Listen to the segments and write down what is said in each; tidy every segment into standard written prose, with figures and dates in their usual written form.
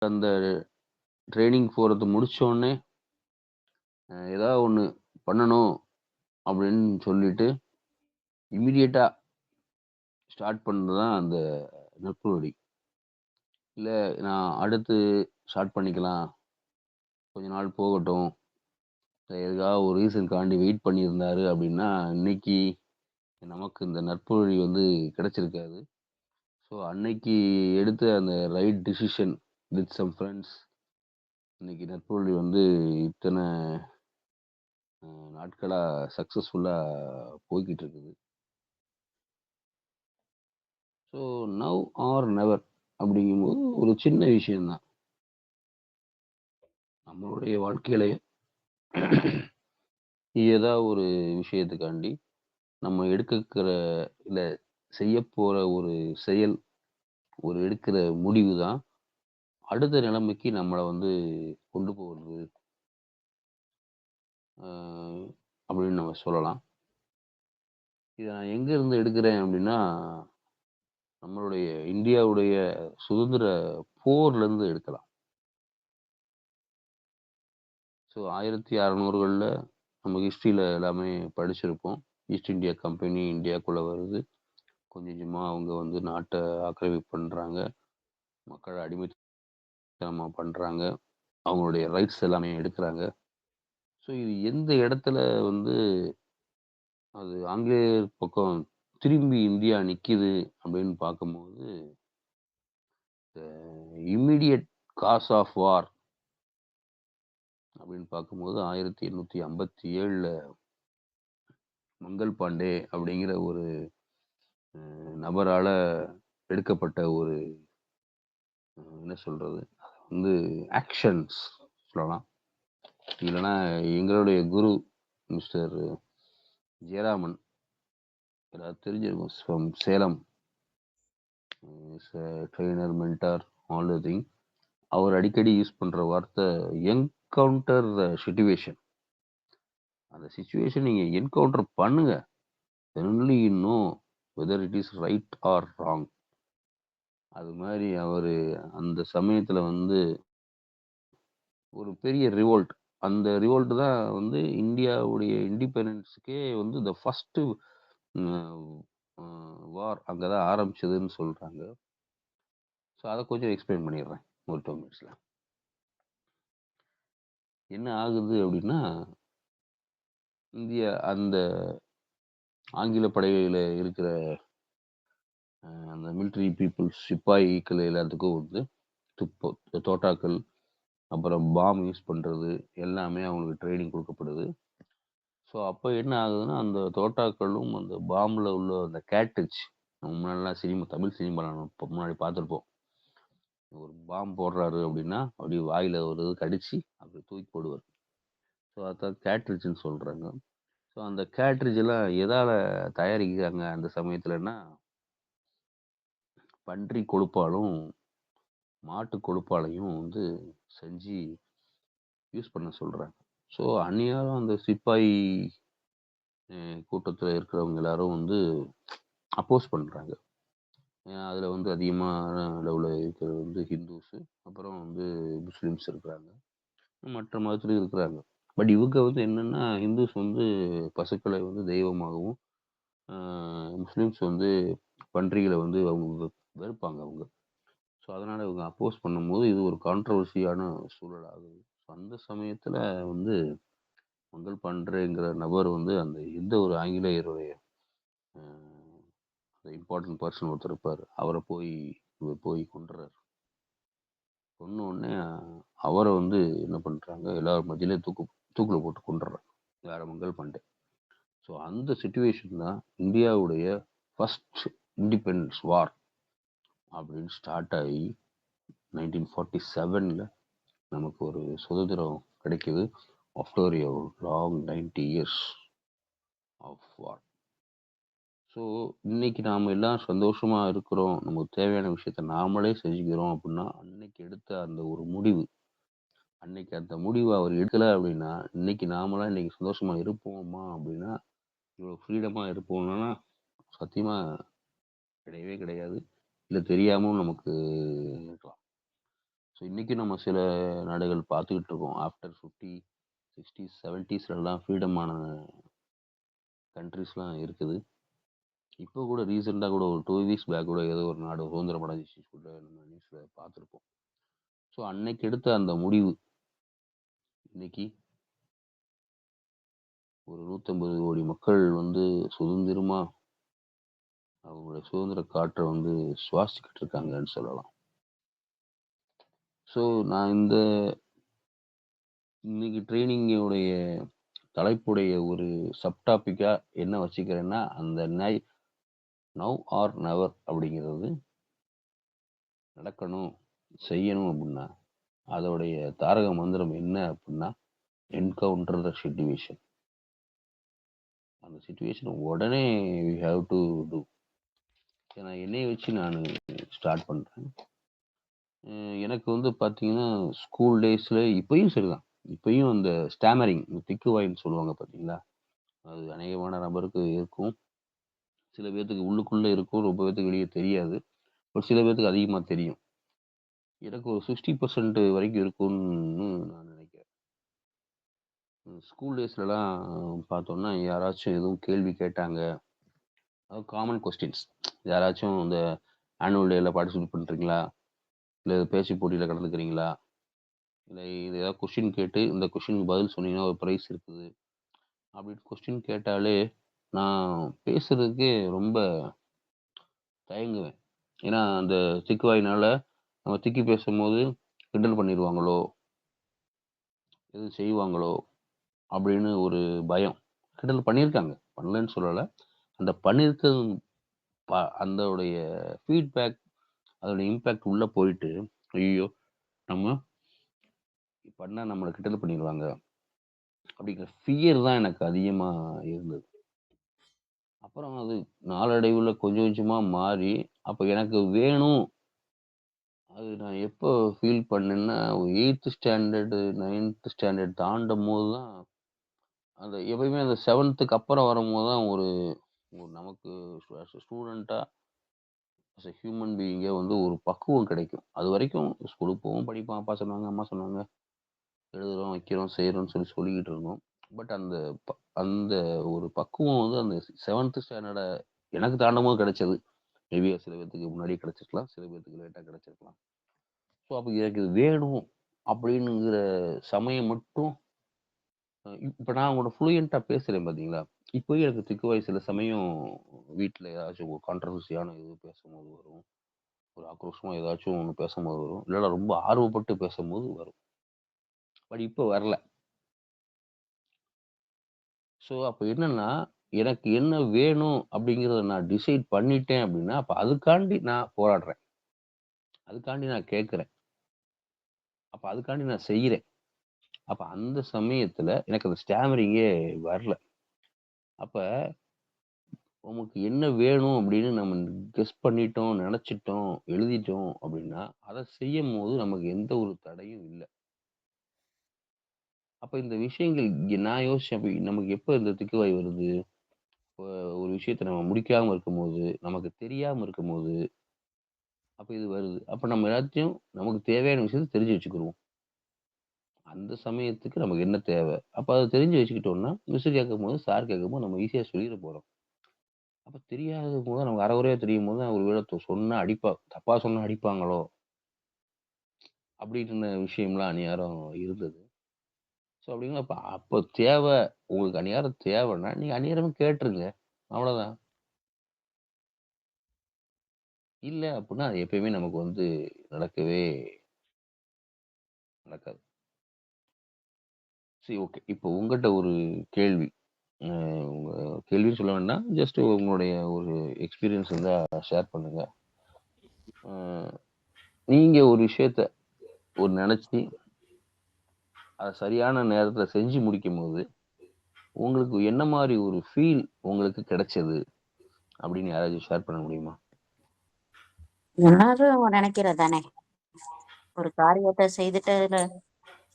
அந்த ட்ரெய்னிங் போறது முடிச்சோனே, ஏதாவது ஒண்ணு பண்ணணும் அப்படின்னு சொல்லிட்டு, இம்மீடியட்டா ஸ்டார்ட் பண்ணது தான் அந்த நட்பு. இல்ல நான் அடுத்து ஸ்டார்ட் பண்ணிக்கலாம். கொஞ்ச நாள் போகட்டும். எதுக்காக ஒரு ரீசன்க்காண்டி வெயிட் பண்ணியிருந்தாரு அப்படின்னா, இன்னைக்கு நமக்கு இந்த நற்புழி வந்து கிடைச்சிருக்காது. ஸோ அன்னைக்கு எடுத்த அந்த right decision with some friends இன்னைக்கு நற்புழி வந்து இத்தன நாட்களா சக்சஸ்ஃபுல்லா போய்க்கிட்டு இருக்குது. ஸோ நவ் ஆர் நெவர் அப்படிங்கும்போது ஒரு சின்ன விஷயம் தான். நம்மளுடைய வாழ்க்கையில ஏதாவது ஒரு விஷயத்துக்காண்டி நம்ம எடுக்கக்கிற இல்ல செய்யப்போற ஒரு செயல், ஒரு எடுக்கிற முடிவு தான் அடுத்த நிலைமைக்கு நம்மள வந்து கொண்டு போறது. அ அப்படின்னு நம்ம சொல்லலாம். இத நான் எங்க இருந்து எடுக்கிறேன் அப்படின்னா, நம்மளுடைய இந்தியாவுடைய சுதந்திர போர்லருந்து எடுக்கலாம். ஸோ 1600கள்ல நம்ம ஹிஸ்ட்ரியில எல்லாமே படிச்சிருப்போம். ஈஸ்ட் இந்தியா கம்பெனி இந்தியாக்குள்ள வருது. கொஞ்சம் கொஞ்சமா அவங்க வந்து நாட்ட ஆக்கிரமிப்பு பண்றாங்க. மக்கள அடிமைத்தனமா பண்றாங்க. அவங்களுடைய ரைட்ஸ் எல்லாமே எடுக்குறாங்க. ஸோ இது எந்த இடத்துல வந்து அது ஆங்கிலேயர் பக்கம் திரும்பி இந்தியா நிக்குது அப்படின்னு பார்க்கும்போது, இம்மீடியட் காஸ் ஆஃப் வார் அப்படின்னு பார்க்கும்போது 1857ல மங்கள் பாண்டே அப்படிங்கிற ஒரு நபரால எடுக்கப்பட்ட ஒரு என்ன சொல்றது? வந்து ஆக்ஷன்ஸ் சொல்லலாம். இல்லன்னா எங்களுடைய குரு மிஸ்டர் ஜெயராமன் எல்லாரும் தெரிஞ்சிருக்கும். From Salem. Is a trainer, mentor, all the thing. அவர் அடிக்கடி யூஸ் பண்ற வார்த்தை என்கவுண்டர் த சிச்சுவேஷன். அந்த சிச்சுவேஷன் நீங்க என்கவுண்டர் பண்ணுங்க. Then only you know whether it is right or wrong. அது மாரி அவரு அந்த சமயத்துல வந்து ஒரு பெரிய ரிவோல்ட். அந்த ரிவோல்ட் தான் வந்து இந்தியாவுடைய இண்டிபெண்டன்ஸ்க்கே வந்து த ஃபர்ஸ்ட் வார் அங்க தான் ஆரம்பிச்சதுன்னு சொல்றாங்க. ஸோ அத கொஞ்சம் எக்ஸ்பிளைன் பண்ணிடுறேன். ஒரு 2 மினிட்ஸ்ல. என்ன ஆகுது அப்படின்னா, இந்தியா அந்த ஆங்கில படையில இருக்கிற அந்த மிலிட்டரி பீப்பிள்ஸ் சிப்பாய்கள் எல்லாத்துக்கும் வந்து தோட்டாக்கள், அப்புறம் பாம் யூஸ் பண்றது எல்லாமே அவங்களுக்கு ட்ரெய்னிங் குடுக்கப்படுது. ஸோ அப்ப என்ன ஆகுதுன்னா, அந்த தோட்டாக்களும் அந்த பாம்ல உள்ள அந்த கேட்ரிட்ஜ் நம்ம முன்னாடிலாம் தமிழ் சினிமால நம்ம முன்னாடி பார்த்துருப்போம். ஒரு பாம் போடுறாரு அப்படின்னா, அப்படியே வாயில ஒரு இது கடிச்சு அப்படியே தூக்கி போடுவாரு. ஸோ அதான் கேட்ரிட்ஜ்ன்னு சொல்றாங்க. ஸோ அந்த கேட்ரிட்ஜ் எல்லாம் எதால தயாரிக்கிறாங்க அந்த சமயத்துலன்னா, பன்றி கொழுப்பாலும், மாட்டு கொழுப்பாலையும் வந்து செஞ்சு யூஸ் பண்ண சொல்றாங்க. ஸோ அந்நியாரம் அந்த சிப்பாய் கூட்டத்துல இருக்கிறவங்க எல்லாரும் வந்து அப்போஸ் பண்றாங்க. ஏன்னா அதுல வந்து அதிகமான அளவுல இருக்கிறது வந்து ஹிந்துஸு, அப்புறம் வந்து முஸ்லிம்ஸ் இருக்கிறாங்க. மற்ற மதத்திலயும் இருக்கிறாங்க. பட் இவங்க வந்து என்னன்னா, ஹிந்துஸ் வந்து பசுக்களை வந்து தெய்வமாகவும், ஆ முஸ்லிம்ஸ் வந்து பன்றிகள வந்து அவங்க வெறுப்பாங்க அவங்க. ஸோ அதனால இவங்க அப்போஸ் பண்ணும்போது, இது ஒரு கான்ட்ரோவர்சியான சூழல் ஆகுது. அந்த சமயத்துல வந்து மங்கள் பாண்டேங்கிற நபர் வந்து அந்த எந்த ஒரு ஆங்கிலேயருடைய அ இம்பார்ட்டன்ட் பெர்சன் ஒருத்தர் இருப்பாரு. அவர போய் இவர் போய் கொன்றுறாரு. கொன்ன உடனே அவர வந்து என்ன பண்றாங்க, எல்லார் மத்தியிலயும் தூக்குல போட்டு கொன்றுறாங்க. யார? மங்கள் பாண்டே. ஸோ அந்த சிச்சுவேஷன் தான் இந்தியாவுடைய ஃபர்ஸ்ட் இண்டிபெண்டன்ஸ் வார் அப்படின்னு ஸ்டார்ட் ஆகி 1947ல நமக்கு ஒரு சுதந்திரம் கிடைக்குது. After a long 90 years of war. So இன்னைக்கு நாம எல்லாம் சந்தோஷமா இருக்கிறோம். நமக்கு தேவையான விஷயத்த நாமளே செஞ்சுக்கிறோம் அப்படின்னா, அன்னைக்கு எடுத்த அந்த ஒரு முடிவு, அன்னைக்கு அந்த முடிவு அவர் எடுக்கல அப்படின்னா, இன்னைக்கு நாமலாம் இன்னைக்கு சந்தோஷமா இருப்போமா அப்படின்னா, இவ்வளோ ஃப்ரீடமா இருப்போம்னா சத்தியமா கிடையவே கிடையாது. இல்ல தெரியாமலும் நமக்கு இருக்கலாம். ஸோ இன்னைக்கும் நம்ம சில நாடுகள் பார்த்துக்கிட்டு இருக்கோம். ஆஃப்டர் 50, 60, 70ஸ்லலாம் ஃப்ரீடமான கண்ட்ரீஸ்லாம் இருக்குது. இப்போ கூட ரீசெண்டா கூட ஒரு 2 வீக்ஸ் பேக் கூட ஏதோ ஒரு நாடு சுதந்திரம் அடைஞ்சிச்சு கூட நம்ம நியூஸ்ல பார்த்துருப்போம். ஸோ அன்னைக்கு எடுத்த அந்த முடிவு இன்னைக்கு ஒரு 150 கோடி மக்கள் வந்து சுதந்திரமா அவங்களுடைய சுதந்திர காற்றை வந்து சுவாசிச்சுக்கிட்டு இருக்காங்கன்னு சொல்லலாம். ஸோ நான் இன்னைக்கு ட்ரெய்னிங்கோடைய தலைப்புடைய ஒரு சப்டாபிக்கா என்ன வச்சுக்கிறேன்னா, அந்த நவ் ஆர் நெவர் அப்படிங்கிறது நடக்கணும், செய்யணும் அப்படின்னா, அதோடைய தாரக மந்திரம் என்ன அப்படின்னா, என்கவுண்டர் த சிச்சுவேஷன். அந்த சிச்சுவேஷன் உடனே வி ஹேவ் டு டூ. ஏன்னா என்னைய வச்சு நான் ஸ்டார்ட் பண்றேன். எனக்கு வந்து பார்த்தீங்கன்னா, ஸ்கூல் டேஸ்ல இப்பயும் சரிதான். இப்பயும் அந்த ஸ்டாமரிங் திக்குவாயின்னு சொல்லுவாங்க பார்த்தீங்களா? அது அநேகமான நபருக்கு இருக்கும். சில பேத்துக்கு உள்ளுக்குள்ள இருக்கும். ரொம்ப பேத்துக்கு வெளிய தெரியாது. ஒரு சில பேத்துக்கு அதிகமா தெரியும். எனக்கு ஒரு 60% வரைக்கும் இருக்கும்னு நான் நினைக்கிறேன். ஸ்கூல் டேஸ்லலாம் பார்த்தோம்னா, யாராச்சும் எதுவும் கேள்வி கேட்டாங்க. அதாவது காமன் கொஸ்டின்ஸ். யாராச்சும் இந்த ஆனுவல் டேல பார்ட்டிசிபேட் பண்றீங்களா? இல்ல பேச்சு போட்டியில கலந்துக்கிறீங்களா? இல்ல இது ஏதாவது கொஸ்டின் கேட்டு, இந்த கொஸ்டினுக்கு பதில் சொன்னீங்கன்னா ஒரு பிரைஸ் இருக்குது. அப்படின்னு கொஸ்டின் கேட்டாலே, நான் பேசுறதுக்கே ரொம்ப தயங்குவேன். ஏன்னா, அந்த திக்குவாயினால நம்ம திக்கி பேசும்போது கிண்டல் பண்ணிருவாங்களோ! எதுவும் செய்வாங்களோ! அப்படின்னு ஒரு பயம். கிண்டல் பண்ணியிருக்காங்க. பண்ணலன்னு சொல்லல. அந்த பண்ணியிருக்கிறது அந்தோடைய ஃபீட்பேக், அதோட இம்பேக்ட் உள்ள போயிட்டு, ஐய்யயோ! நம்ம பண்ணா நம்மள கிண்டல் பண்ணிருவாங்க. அப்படிங்கிற ஃபியர் தான் எனக்கு அதிகமா இருந்தது. அப்புறம் அது நாளடைவுல கொஞ்சம் கொஞ்சமா மாறி, அப்ப எனக்கு வேணும். அது நான் எப்போ ஃபீல் பண்ணேன்னா, 8த் ஸ்டாண்டர்டு, 9த் ஸ்டாண்டர்ட் தாண்டும்போது தான், அந்த எப்பயுமே அந்த 7த்துக்கு அப்புறம் வரும்போது தான் ஒரு ஒரு நமக்கு ஆஸ் எ ஸ்டூடெண்ட்டா, ஆஸ் எ ஹியூமன் பீயிங்கே வந்து ஒரு பக்குவம் கிடைக்கும். அதுவரைக்கும் ஸ்கூலுக்கு போவோம், படிப்போம். அப்பா சொன்னாங்க, அம்மா சொன்னாங்க. எழுதுறோம், வைக்கிறோம், செய்றோம்ன்னு சொல்லிக்கிட்டு இருந்தோம். பட் அந்த ஒரு பக்குவம் வந்து அந்த 7த் ஸ்டாண்டர்ட எனக்கு தாண்டும்போது கிடைச்சது. மேபி சில பேத்துக்கு முன்னாடியே கிடைச்சிருக்கலாம். சில பேத்துக்கு லேட்டா கிடைச்சிருக்கலாம். ஸோ அப்ப எனக்கு இது வேணும் அப்படின்னுங்கிற சமயம் மட்டும் இப்ப நான் உங்களோட ஃப்ளூயன்ட்டா பேசுறேன் பார்த்தீங்களா? இப்பயும் எனக்கு திக்குவாய் சில சமயம் வீட்ல ஏதாச்சும் ஒரு கான்ட்ரோவர்சியான இது பேசும்போது வரும். ஒரு ஆக்ரோஷமா ஏதாச்சும் ஒண்ணு பேசும்போது வரும். இல்லன்னா ரொம்ப ஆர்வப்பட்டு பேசும்போது வரும். பட் இப்ப வரல. ஸோ அப்ப என்னன்னா, எனக்கு என்ன வேணும் அப்படிங்கிறத நான் டிசைட் பண்ணிட்டேன் அப்படின்னா, அப்ப அதுக்காண்டி நான் போராடுறேன். அதுக்காண்டி நான் கேட்கிறேன். அப்ப அதுக்காண்டி நான் செய்றேன். அப்ப அந்த சமயத்துல எனக்கு அந்த ஸ்டாமரிங்கே வரல. அப்ப நமக்கு என்ன வேணும் அப்படின்னு நம்ம கெஸ் பண்ணிட்டோம், நெனச்சுட்டோம், எழுதிட்டோம் அப்படின்னா, அத செய்யும்போது நமக்கு எந்த ஒரு தடையும் இல்ல. அப்ப இந்த விஷயங்கள் நான் யோசிச்சேன். அப்ப நமக்கு எப்ப இந்த திக்குவாய் வருது? ஒரு விஷயத்த நம்ம முடிக்காம இருக்கும்போது, நமக்கு தெரியாம இருக்கும்போது, அப்ப இது வருது. அப்ப நம்ம எல்லாத்தையும் நமக்கு தேவையான விஷயத்த தெரிஞ்சு வச்சுக்குருவோம். அந்த சமயத்துக்கு நமக்கு என்ன தேவ? அப்ப அத தெரிஞ்சு வச்சுக்கிட்டோம்னா, மிஸ் கேட்கும்போது, சார் கேட்கும்போது நம்ம ஈஸியா சொல்லிற போறோம். அப்ப தெரியாதபோது நமக்கு அரைகுறையா தெரியும்போது தான் ஒரு வேள சொன்னா தப்பா சொன்னா அடிப்பாங்களோ! அப்படின்னு விஷயம்லாம் அந்நேரம் இருந்தது. ஸோ அப்படிங்கிறப்ப அப்போ உங்களுக்கு அந்நேரம் தேவைன்னா, நீங்க அந்நேரமே கேட்டுருங்க. அவ்வளோதான். இல்ல அப்படின்னா, அது எப்பயுமே நமக்கு வந்து நடக்கவே நடக்காது. சரி, ஓகே. இப்போ உங்கட்ட ஒரு கேள்வி. அ உங்க கேள்வின்னு சொல்ல வேண்டாம். ஜஸ்ட் உங்களுடைய ஒரு எக்ஸ்பீரியன்ஸ் இருந்தா ஷேர் பண்ணுங்க. அ நீங்க ஒரு விஷயத்த நெனச்சு, அத சரியான நேரத்துல செஞ்சு முடிக்கும்போது, உங்களுக்கு என்ன மாரி ஒரு ஃபீல் உங்களுக்கு கிடைச்சது? அப்படின்னு யாராச்சும் ஷேர் பண்ண முடியுமா? எல்லாரும் நினைக்கிறது தானே. ஒரு காரியத்த செய்துட்டு அதுல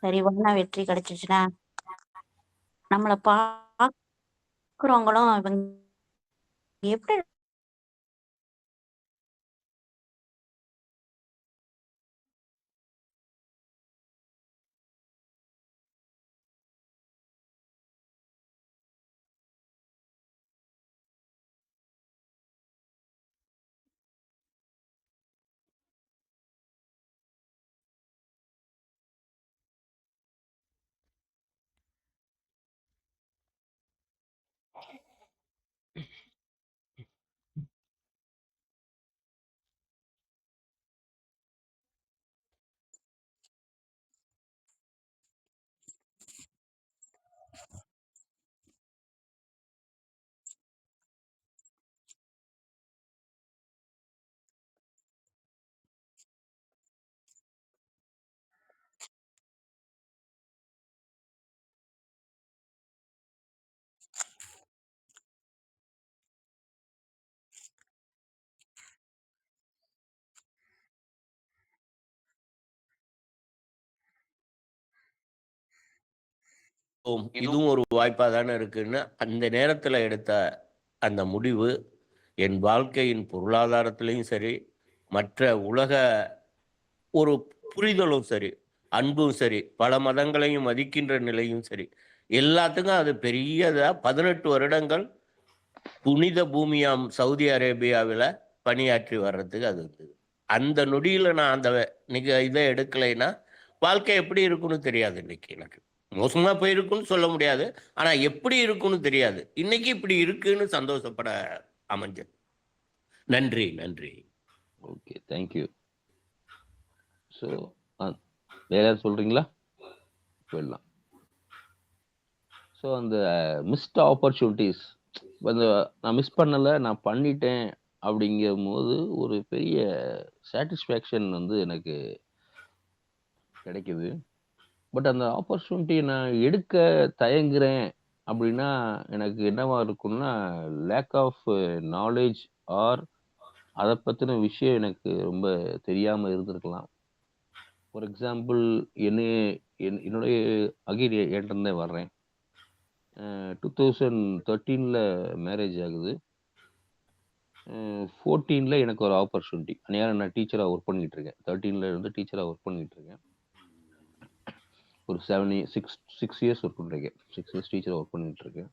சரிவான வெற்றி கிடைச்சுச்சுன்னா, நம்மள பார்க்குறவங்களும் இவங்க எப்படி இதுவும் ஒரு வாய்ப்பா தானே இருக்குன்னு அந்த நேரத்துல எடுத்த அந்த முடிவு, என் வாழ்க்கையின் பொருளாதாரத்திலயும் சரி, மற்ற உலக ஒரு புரிதலும் சரி, அன்பும் சரி, பல மதங்களையும் மதிக்கின்ற நிலையும் சரி, எல்லாத்துக்கும் அது பெரியதா 18 வருடங்கள் புனித பூமியாம் சவுதி அரேபியாவில பணியாற்றி வர்றதுக்கு அது இருந்தது. அந்த நொடியில நான் அந்த இத எடுக்கலைன்னா, வாழ்க்கை எப்படி இருக்கும்னு தெரியாது இன்னைக்கு எனக்கு. மோசமா போயிருக்கும்னு சொல்ல முடியாது. ஆனா எப்படி இருக்கும்னு தெரியாது. இன்னைக்கு இப்படி இருக்குன்னு சந்தோஷப்பட அமைஞ்சது. நன்றி, நன்றி. ஓகே. Thank you. ஸோ வேற யாராவது சொல்றீங்களா? போயிடலாம். ஸோ அந்த மிஸ்ட் ஆப்பர்ச்சுனிட்டிஸ் அந்த நான் மிஸ் பண்ணல, நான் பண்ணிட்டேன் அப்படிங்கும்போது ஒரு பெரிய சாட்டிஸ்ஃபேக்ஷன் வந்து எனக்கு கிடைக்குது. பட் அந்த ஆப்பர்ச்சுனிட்டியை நான் எடுக்க தயங்குறேன் அப்படின்னா எனக்கு என்னவா இருக்கும்னா லேக் ஆஃப் நாலேஜ் ஆர் அதை பற்றின விஷயம் எனக்கு ரொம்ப தெரியாமல் இருந்திருக்கலாம். ஃபார் எக்ஸாம்பிள் என்னுடைய அகீர் என்கிட்ட வர்றேன். 2013 மேரேஜ் ஆகுது. 14 எனக்கு ஒரு ஆப்பர்ச்சுனிட்டி. நேரம் நான் டீச்சராக ஒர்க் பண்ணிட்டு இருக்கேன். 13 இருந்து டீச்சராக ஒர்க் பண்ணிட்டு இருக்கேன். ஒரு 6 இயர்ஸ் ஒர்க் பண்ணிருக்கேன். 6 இயர்ஸ் டீச்சராக ஒர்க் பண்ணிட்டு இருக்கேன்.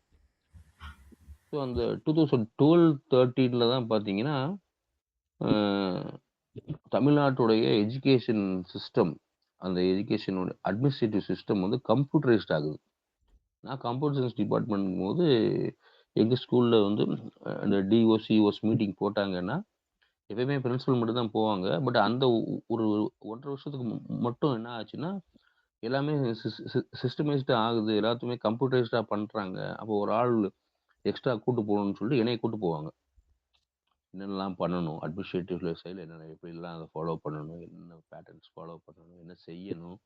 ஸோ அந்த 2012-13 தான் பார்த்தீங்கன்னா தமிழ்நாட்டுடைய எஜுகேஷன் சிஸ்டம், அந்த எஜுகேஷனோட அட்மினிஸ்ட்ரேட்டிவ் சிஸ்டம் வந்து கம்ப்யூட்டரைஸ்ட் ஆகுது. நான் கம்ப்யூட்டர் சயின்ஸ் டிபார்ட்மெண்ட் போது எங்கள் ஸ்கூலில் வந்து அந்த டிஓசிஓஸ் மீட்டிங் போட்டாங்கன்னா எப்பயுமே பிரின்சிபல் மட்டும் தான் போவாங்க. பட் அந்த ஒரு 1.5 வருஷத்துக்கு மட்டும் என்ன ஆச்சுன்னா எல்லாமே சிஸ்டமைஸ்டாக ஆகுது, எல்லாத்துமே கம்ப்யூட்டரைஸ்டாக பண்ணுறாங்க. அப்போ ஒரு ஆள் எக்ஸ்ட்ரா கூட்டு போகணும்னு சொல்லிட்டு என்னைய கூட்டு போவாங்க. என்னென்னலாம் பண்ணணும், அட்மினிஸ்ட்ரேட்டிவ் சைடில் என்னென்ன எப்படிலாம் அதை ஃபாலோ பண்ணணும், என்ன பேட்டர்ன்ஸ் ஃபாலோ பண்ணணும், என்ன செய்யணும்,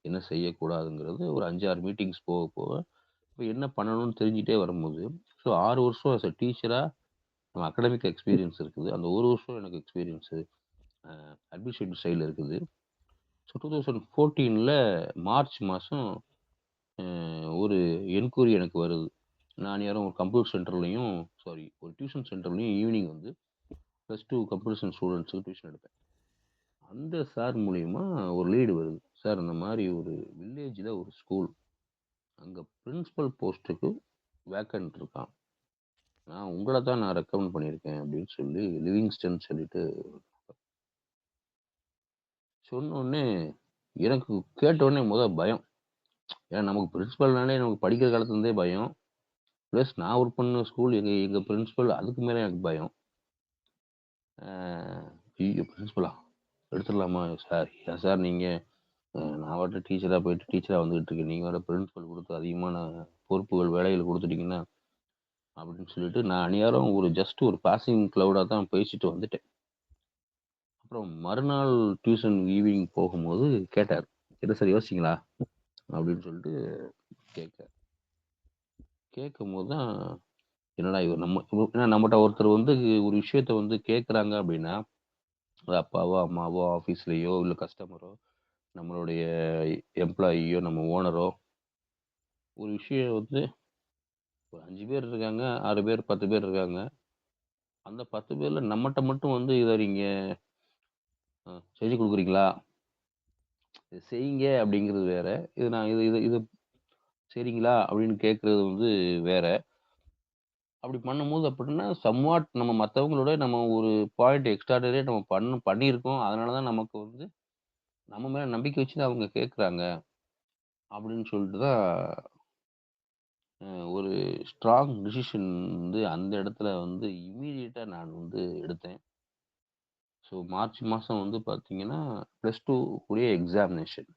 என்ன செய்யக்கூடாதுங்கிறது ஒரு 5-6 மீட்டிங்ஸ் போக போக இப்போ என்ன பண்ணணும்னு தெரிஞ்சுட்டே வரும்போது ஸோ 6 வருஷம் ஆஸ் அ டீச்சராக நம்ம அகடமிக் எக்ஸ்பீரியன்ஸ் இருக்குது. அந்த 1 வருஷம் எனக்கு எக்ஸ்பீரியன்ஸு அட்மினிஸ்ட்ரேட்டிவ் சைடில் இருக்குது. ஸோ 2014 மார்ச் மாதம் ஒரு என்கொயரி எனக்கு வருது. நான் யாரும் ஒரு கம்ப்யூட்டர் சென்டர்லையும் ஒரு டியூஷன் சென்டர்லையும் ஈவினிங் வந்து +2 கம்ப்யூட்டர் சயின்ஸ் ஸ்டூடெண்ட்ஸுக்கு டியூஷன் எடுப்பேன். அந்த சார் மூலியமா ஒரு லீடு வருது. சார் இந்த மாதிரி ஒரு வில்லேஜில் ஒரு ஸ்கூல், அங்கே பிரின்சிபல் போஸ்ட்டுக்கு வேக்கன்ட் இருக்கான், நான் உங்களை தான் நான் ரெக்கமெண்ட் பண்ணியிருக்கேன் அப்படின்னு சொல்லி லிவிங்ஸ்டன் சொல்லிட்டு சொன்னோடனே எனக்கு கேட்டோடனே பயம். ஏன்னா நமக்கு பிரின்சிபல்னாலே நமக்கு படிக்கிற காலத்துலேருந்தே பயம். ப்ளஸ் நான் ஒர்க் பண்ண ஸ்கூல் எங்கள் பிரின்சிபல், அதுக்கு மேலே எனக்கு பயம். ஐயோ பிரின்சிபலா எடுத்துடலாமா சார்? ஏன் சார் நீங்கள் நான் வாட்ட டீச்சராக போயிட்டு டீச்சராக வந்துகிட்டு இருக்கேன், நீங்கள் வேறு பிரின்சிபல் கொடுத்து அதிகமான பொறுப்புகள் வேலைகள் கொடுத்துட்டீங்கன்னா அப்படின்னு சொல்லிட்டு நான் அந்நேரம் ஜஸ்ட் ஒரு பாசிங் க்ளவுடாக தான் பேசிட்டு வந்துட்டேன். அப்புறம் மறுநாள் டியூஷன் ஈவினிங் போகும்போது கேட்டார், என்ன சார் யோசிச்சிங்களா அப்படின்னு சொல்லிட்டு கேட்கும் போது தான் என்னடா இவர் ஏன்னா நம்மகிட்ட ஒருத்தர் வந்து ஒரு விஷயத்த வந்து கேட்குறாங்க அப்படின்னா அது அப்பாவோ அம்மாவோ ஆஃபீஸ்லேயோ இல்லை கஸ்டமரோ நம்மளுடைய எம்ப்ளாயியோ நம்ம ஓனரோ ஒரு விஷயம் வந்து ஒரு 5 பேர் இருக்காங்க, 6 பேர் 10 பேர் இருக்காங்க. அந்த 10 பேரில் நம்மகிட்ட மட்டும் வந்து இதை நீங்கள் செஞ்சு கொடுக்குறீங்களா, இது செய்யுங்க அப்படிங்கிறது வேற, இது நான் இது இது இது சரிங்களா அப்படின்னு கேட்குறது வந்து வேற. அப்படி பண்ணும்போது அப்படின்னா சம்வாட் நம்ம மற்றவங்களோட நம்ம ஒரு பாயிண்ட் எக்ஸ்ட்ராடரே நம்ம பண்ணியிருக்கோம். அதனால தான் நமக்கு வந்து நம்ம மேலே நம்பிக்கை வச்சு அவங்க கேட்குறாங்க அப்படின்னு சொல்லிட்டு தான் ஒரு ஸ்ட்ராங் டிசிஷன் வந்து அந்த இடத்துல வந்து இம்மீடியட்டாக நான் வந்து எடுத்தேன். ஸோ மார்ச் மாதம் வந்து பார்த்தீங்கன்னா +2 கூடிய எக்ஸாமினேஷன்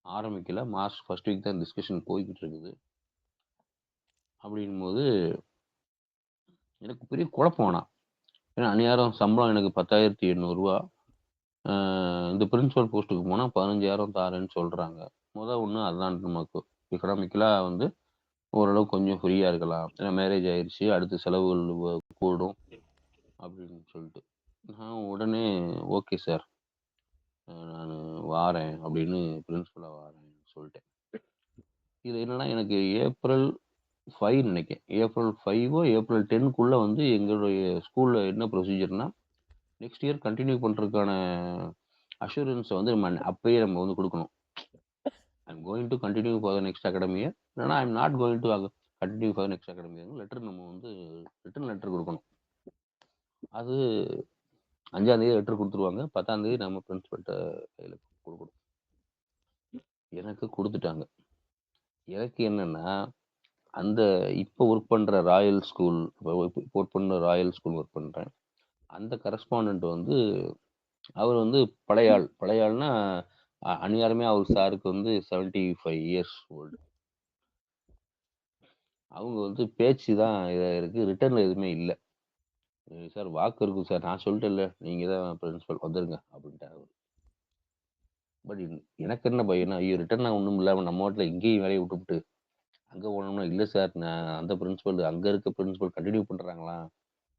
ஆரம்பிக்கல. மார்ச் ஃபர்ஸ்ட் வீக் தான் டிஸ்கஷன் போய்கிட்டு இருக்குது. அப்படிங்கும்போது எனக்கு பெரிய குழப்பம் வேணாம். ஏன்னா அந்நேரம் சம்பளம் எனக்கு 10,800 ரூபா. இந்த பிரின்சிபல் போஸ்ட்டுக்கு போனால் 15,000 தாரேன்னு சொல்கிறாங்க. ஒன்று அதான் நமக்கு எக்கனாமிக்கலாக வந்து ஓரளவு கொஞ்சம் ஃப்ரீயாக இருக்கலாம். ஏன்னா மேரேஜ் ஆயிடுச்சு, அடுத்த செலவுகள் கூடும் அப்படின்னு சொல்லிட்டு நான் உடனே ஓகே சார் நான் வாரேன் அப்படின்னு பிரின்சிபலாக வாரேன்னு சொல்லிட்டேன். இது என்னன்னா எனக்கு ஏப்ரல் 5 நினைக்கிறேன். ஏப்ரல் 5ஓ ஏப்ரல் 10க்குள்ள வந்து எங்களுடைய ஸ்கூல்ல என்ன ப்ரொசீஜர்னா நெக்ஸ்ட் இயர் கண்டினியூ பண்றதுக்கான அஷூரன்ஸை வந்து அப்பயே நம்ம வந்து கொடுக்கணும். I'm going to continue for the next academy year, இல்லைனா I'm not going to continue for next academy year letter நம்ம வந்து ரிட்டன் லெட்டர் கொடுக்கணும். அது 5ஆம் தேதி லெட்டர் கொடுத்துருவாங்க, 10ஆம் தேதி நம்ம பிரின்சிபல்கிட்ட கையில் கொடுக்கணும். எனக்கு கொடுத்துட்டாங்க. எனக்கு என்னன்னா அந்த இப்போ ஒர்க் பண்ணுற ராயல் ஸ்கூல் ஒர்க் பண்ணுற ராயல் ஸ்கூல் ஒர்க் பண்ணுறேன். அந்த கரஸ்பாண்டன்ட் வந்து அவர் வந்து பழைய ஆள்னா அந்நியாரமே அவர் சாருக்கு வந்து 75 இயர்ஸ் ஓல்டு. அவங்க வந்து பேச்சு தான் இதாக இருக்குது, ரிட்டர்ன் எதுவுமே இல்லை. சார் வாக்கு இருக்கும் சார், நான் சொல்லிட்டேன்ல நீங்கள் தான் பிரின்சிபல் வந்துருங்க அப்படின்ட்டார் அவர். பட் எனக்கு என்ன பையனா, ஐயோ ரிட்டர்னா ஒன்றும் இல்லாமல் நம்ம வீட்டில் இங்கேயும் வேலையை விட்டுவிட்டு அங்கே போனோம்னா, இல்லை சார் நான் அந்த பிரின்சிபல் அங்கே இருக்க பிரின்சிபல் கண்டினியூ பண்ணுறாங்களா,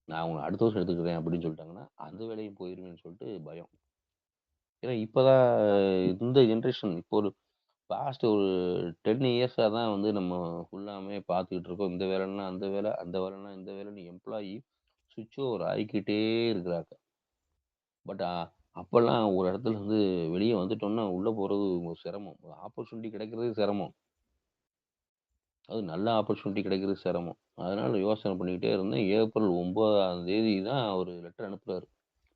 நான் அவங்க அடுத்த வருஷம் எடுத்துக்கிறேன் அப்படின்னு சொல்லிட்டாங்கன்னா அந்த வேலையும் போயிருவேன்னு சொல்லிட்டு பயம். ஏன்னா இப்போதான் இந்த ஜென்ரேஷன் இப்போ ஒரு பாஸ்ட் ஒரு 10 இயர்ஸாக தான் வந்து நம்ம ஃபுல்லாமே பார்த்துக்கிட்டு இருக்கோம். இந்த வேலைன்னா அந்த வேலை, அந்த வேலைன்னா இந்த வேலைன்னு எம்ப்ளாயி சுவிட்ச் ஓவர் ஆகிக்கிட்டே இருக்கிறாங்க. பட் அப்போல்லாம் ஒரு இடத்துல வந்து வெளியே வந்துட்டோம்னா உள்ளே போகிறது சிரமம், ஆப்பர்ச்சுனிட்டி கிடைக்கிறது சிரமம், அது நல்ல ஆப்பர்ச்சுனிட்டி கிடைக்கிறது சிரமம். அதனால யோசனை பண்ணிக்கிட்டே இருந்தேன். ஏப்ரல் 9ஆம் தேதி தான் ஒரு லெட்டர் அனுப்புகிறாரு.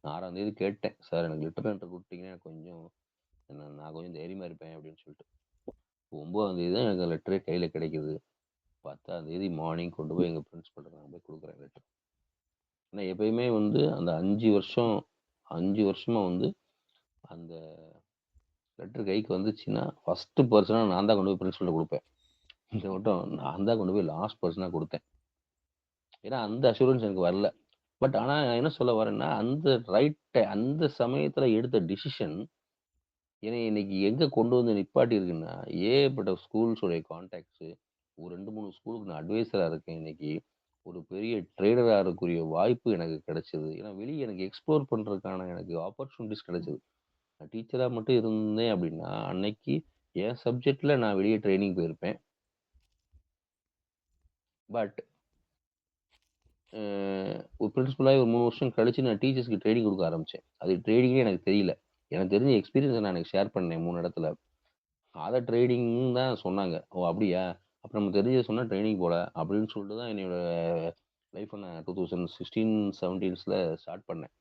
நான் 6ஆம் தேதி கேட்டேன், சார் எனக்கு லெட்டர் கொடுத்தீங்கன்னா எனக்கு கொஞ்சம் நான் கொஞ்சம் தைரியமாக இருப்பேன் அப்படின்னு சொல்லிட்டு. 9ஆம் தேதி தான் எனக்கு லெட்டரே கையில் கிடைக்குது. 10ஆம் தேதி மார்னிங் கொண்டு போய் எங்கள் பிரின்சிபல்கிட்ட நான் போய் கொடுக்குறேன் லெட்டர். ஏன்னா எப்பயுமே வந்து அந்த 5 வருஷமாக வந்து அந்த லெட்டர் கைக்கு வந்துச்சுன்னா ஃபஸ்ட்டு பர்சனாக நான் தான் கொண்டு போய் பிரின்சிபல்கிட்ட கொடுப்பேன். இந்த வட்டம் நான் தான் கொண்டு போய் லாஸ்ட் பர்சனாக கொடுத்தேன். ஏன்னா அந்த அஷூரன்ஸ் எனக்கு வரல. பட் ஆனால் நான் என்ன சொல்ல வரேன்னா அந்த சமயத்தில் எடுத்த டிசிஷன் என்னை இன்னைக்கு எங்கே கொண்டு வந்து நிப்பாட்டி இருக்குன்னா, ஏகப்பட்ட ஸ்கூல்ஸோடைய கான்டாக்ட்ஸு, ஒரு 2-3 ஸ்கூலுக்கு நான் அட்வைசராக இருக்கேன் இன்னைக்கு. ஒரு பெரிய ட்ரெய்னராக இருக்கக்கூடிய வாய்ப்பு எனக்கு கிடைச்சது. ஏன்னா வெளியே எனக்கு எக்ஸ்ப்ளோர் பண்ணுறதுக்கான எனக்கு ஆப்பர்ச்சுனிட்டிஸ் கிடைச்சது. நான் டீச்சராக மட்டும் இருந்தேன் அப்படின்னா அன்னைக்கு என் சப்ஜெக்டில் நான் வெளியே ட்ரைனிங் போயிருப்பேன். பட் ஒரு பிரின்சிபலாகி ஒரு 3 வருஷம் கழிச்சு நான் டீச்சர்ஸ்க்கு ட்ரைனிங் கொடுக்க ஆரம்பித்தேன். அது ட்ரைனிங்கே எனக்கு தெரியல. எனக்கு தெரிஞ்ச எக்ஸ்பீரியன்ஸை நான் எனக்கு ஷேர் பண்ணேன் 3 இடத்துல. அதை ட்ரைனிங் தான் சொன்னாங்க. ஓ அப்படியா, அப்புறம் நம்ம தெரிஞ்சதை சொன்னால் ட்ரைனிங் போல அப்படின்னு சொல்லிட்டு தான் என்னோட லைஃப்பை நான் 2016-17 ஸ்டார்ட் பண்ணேன்.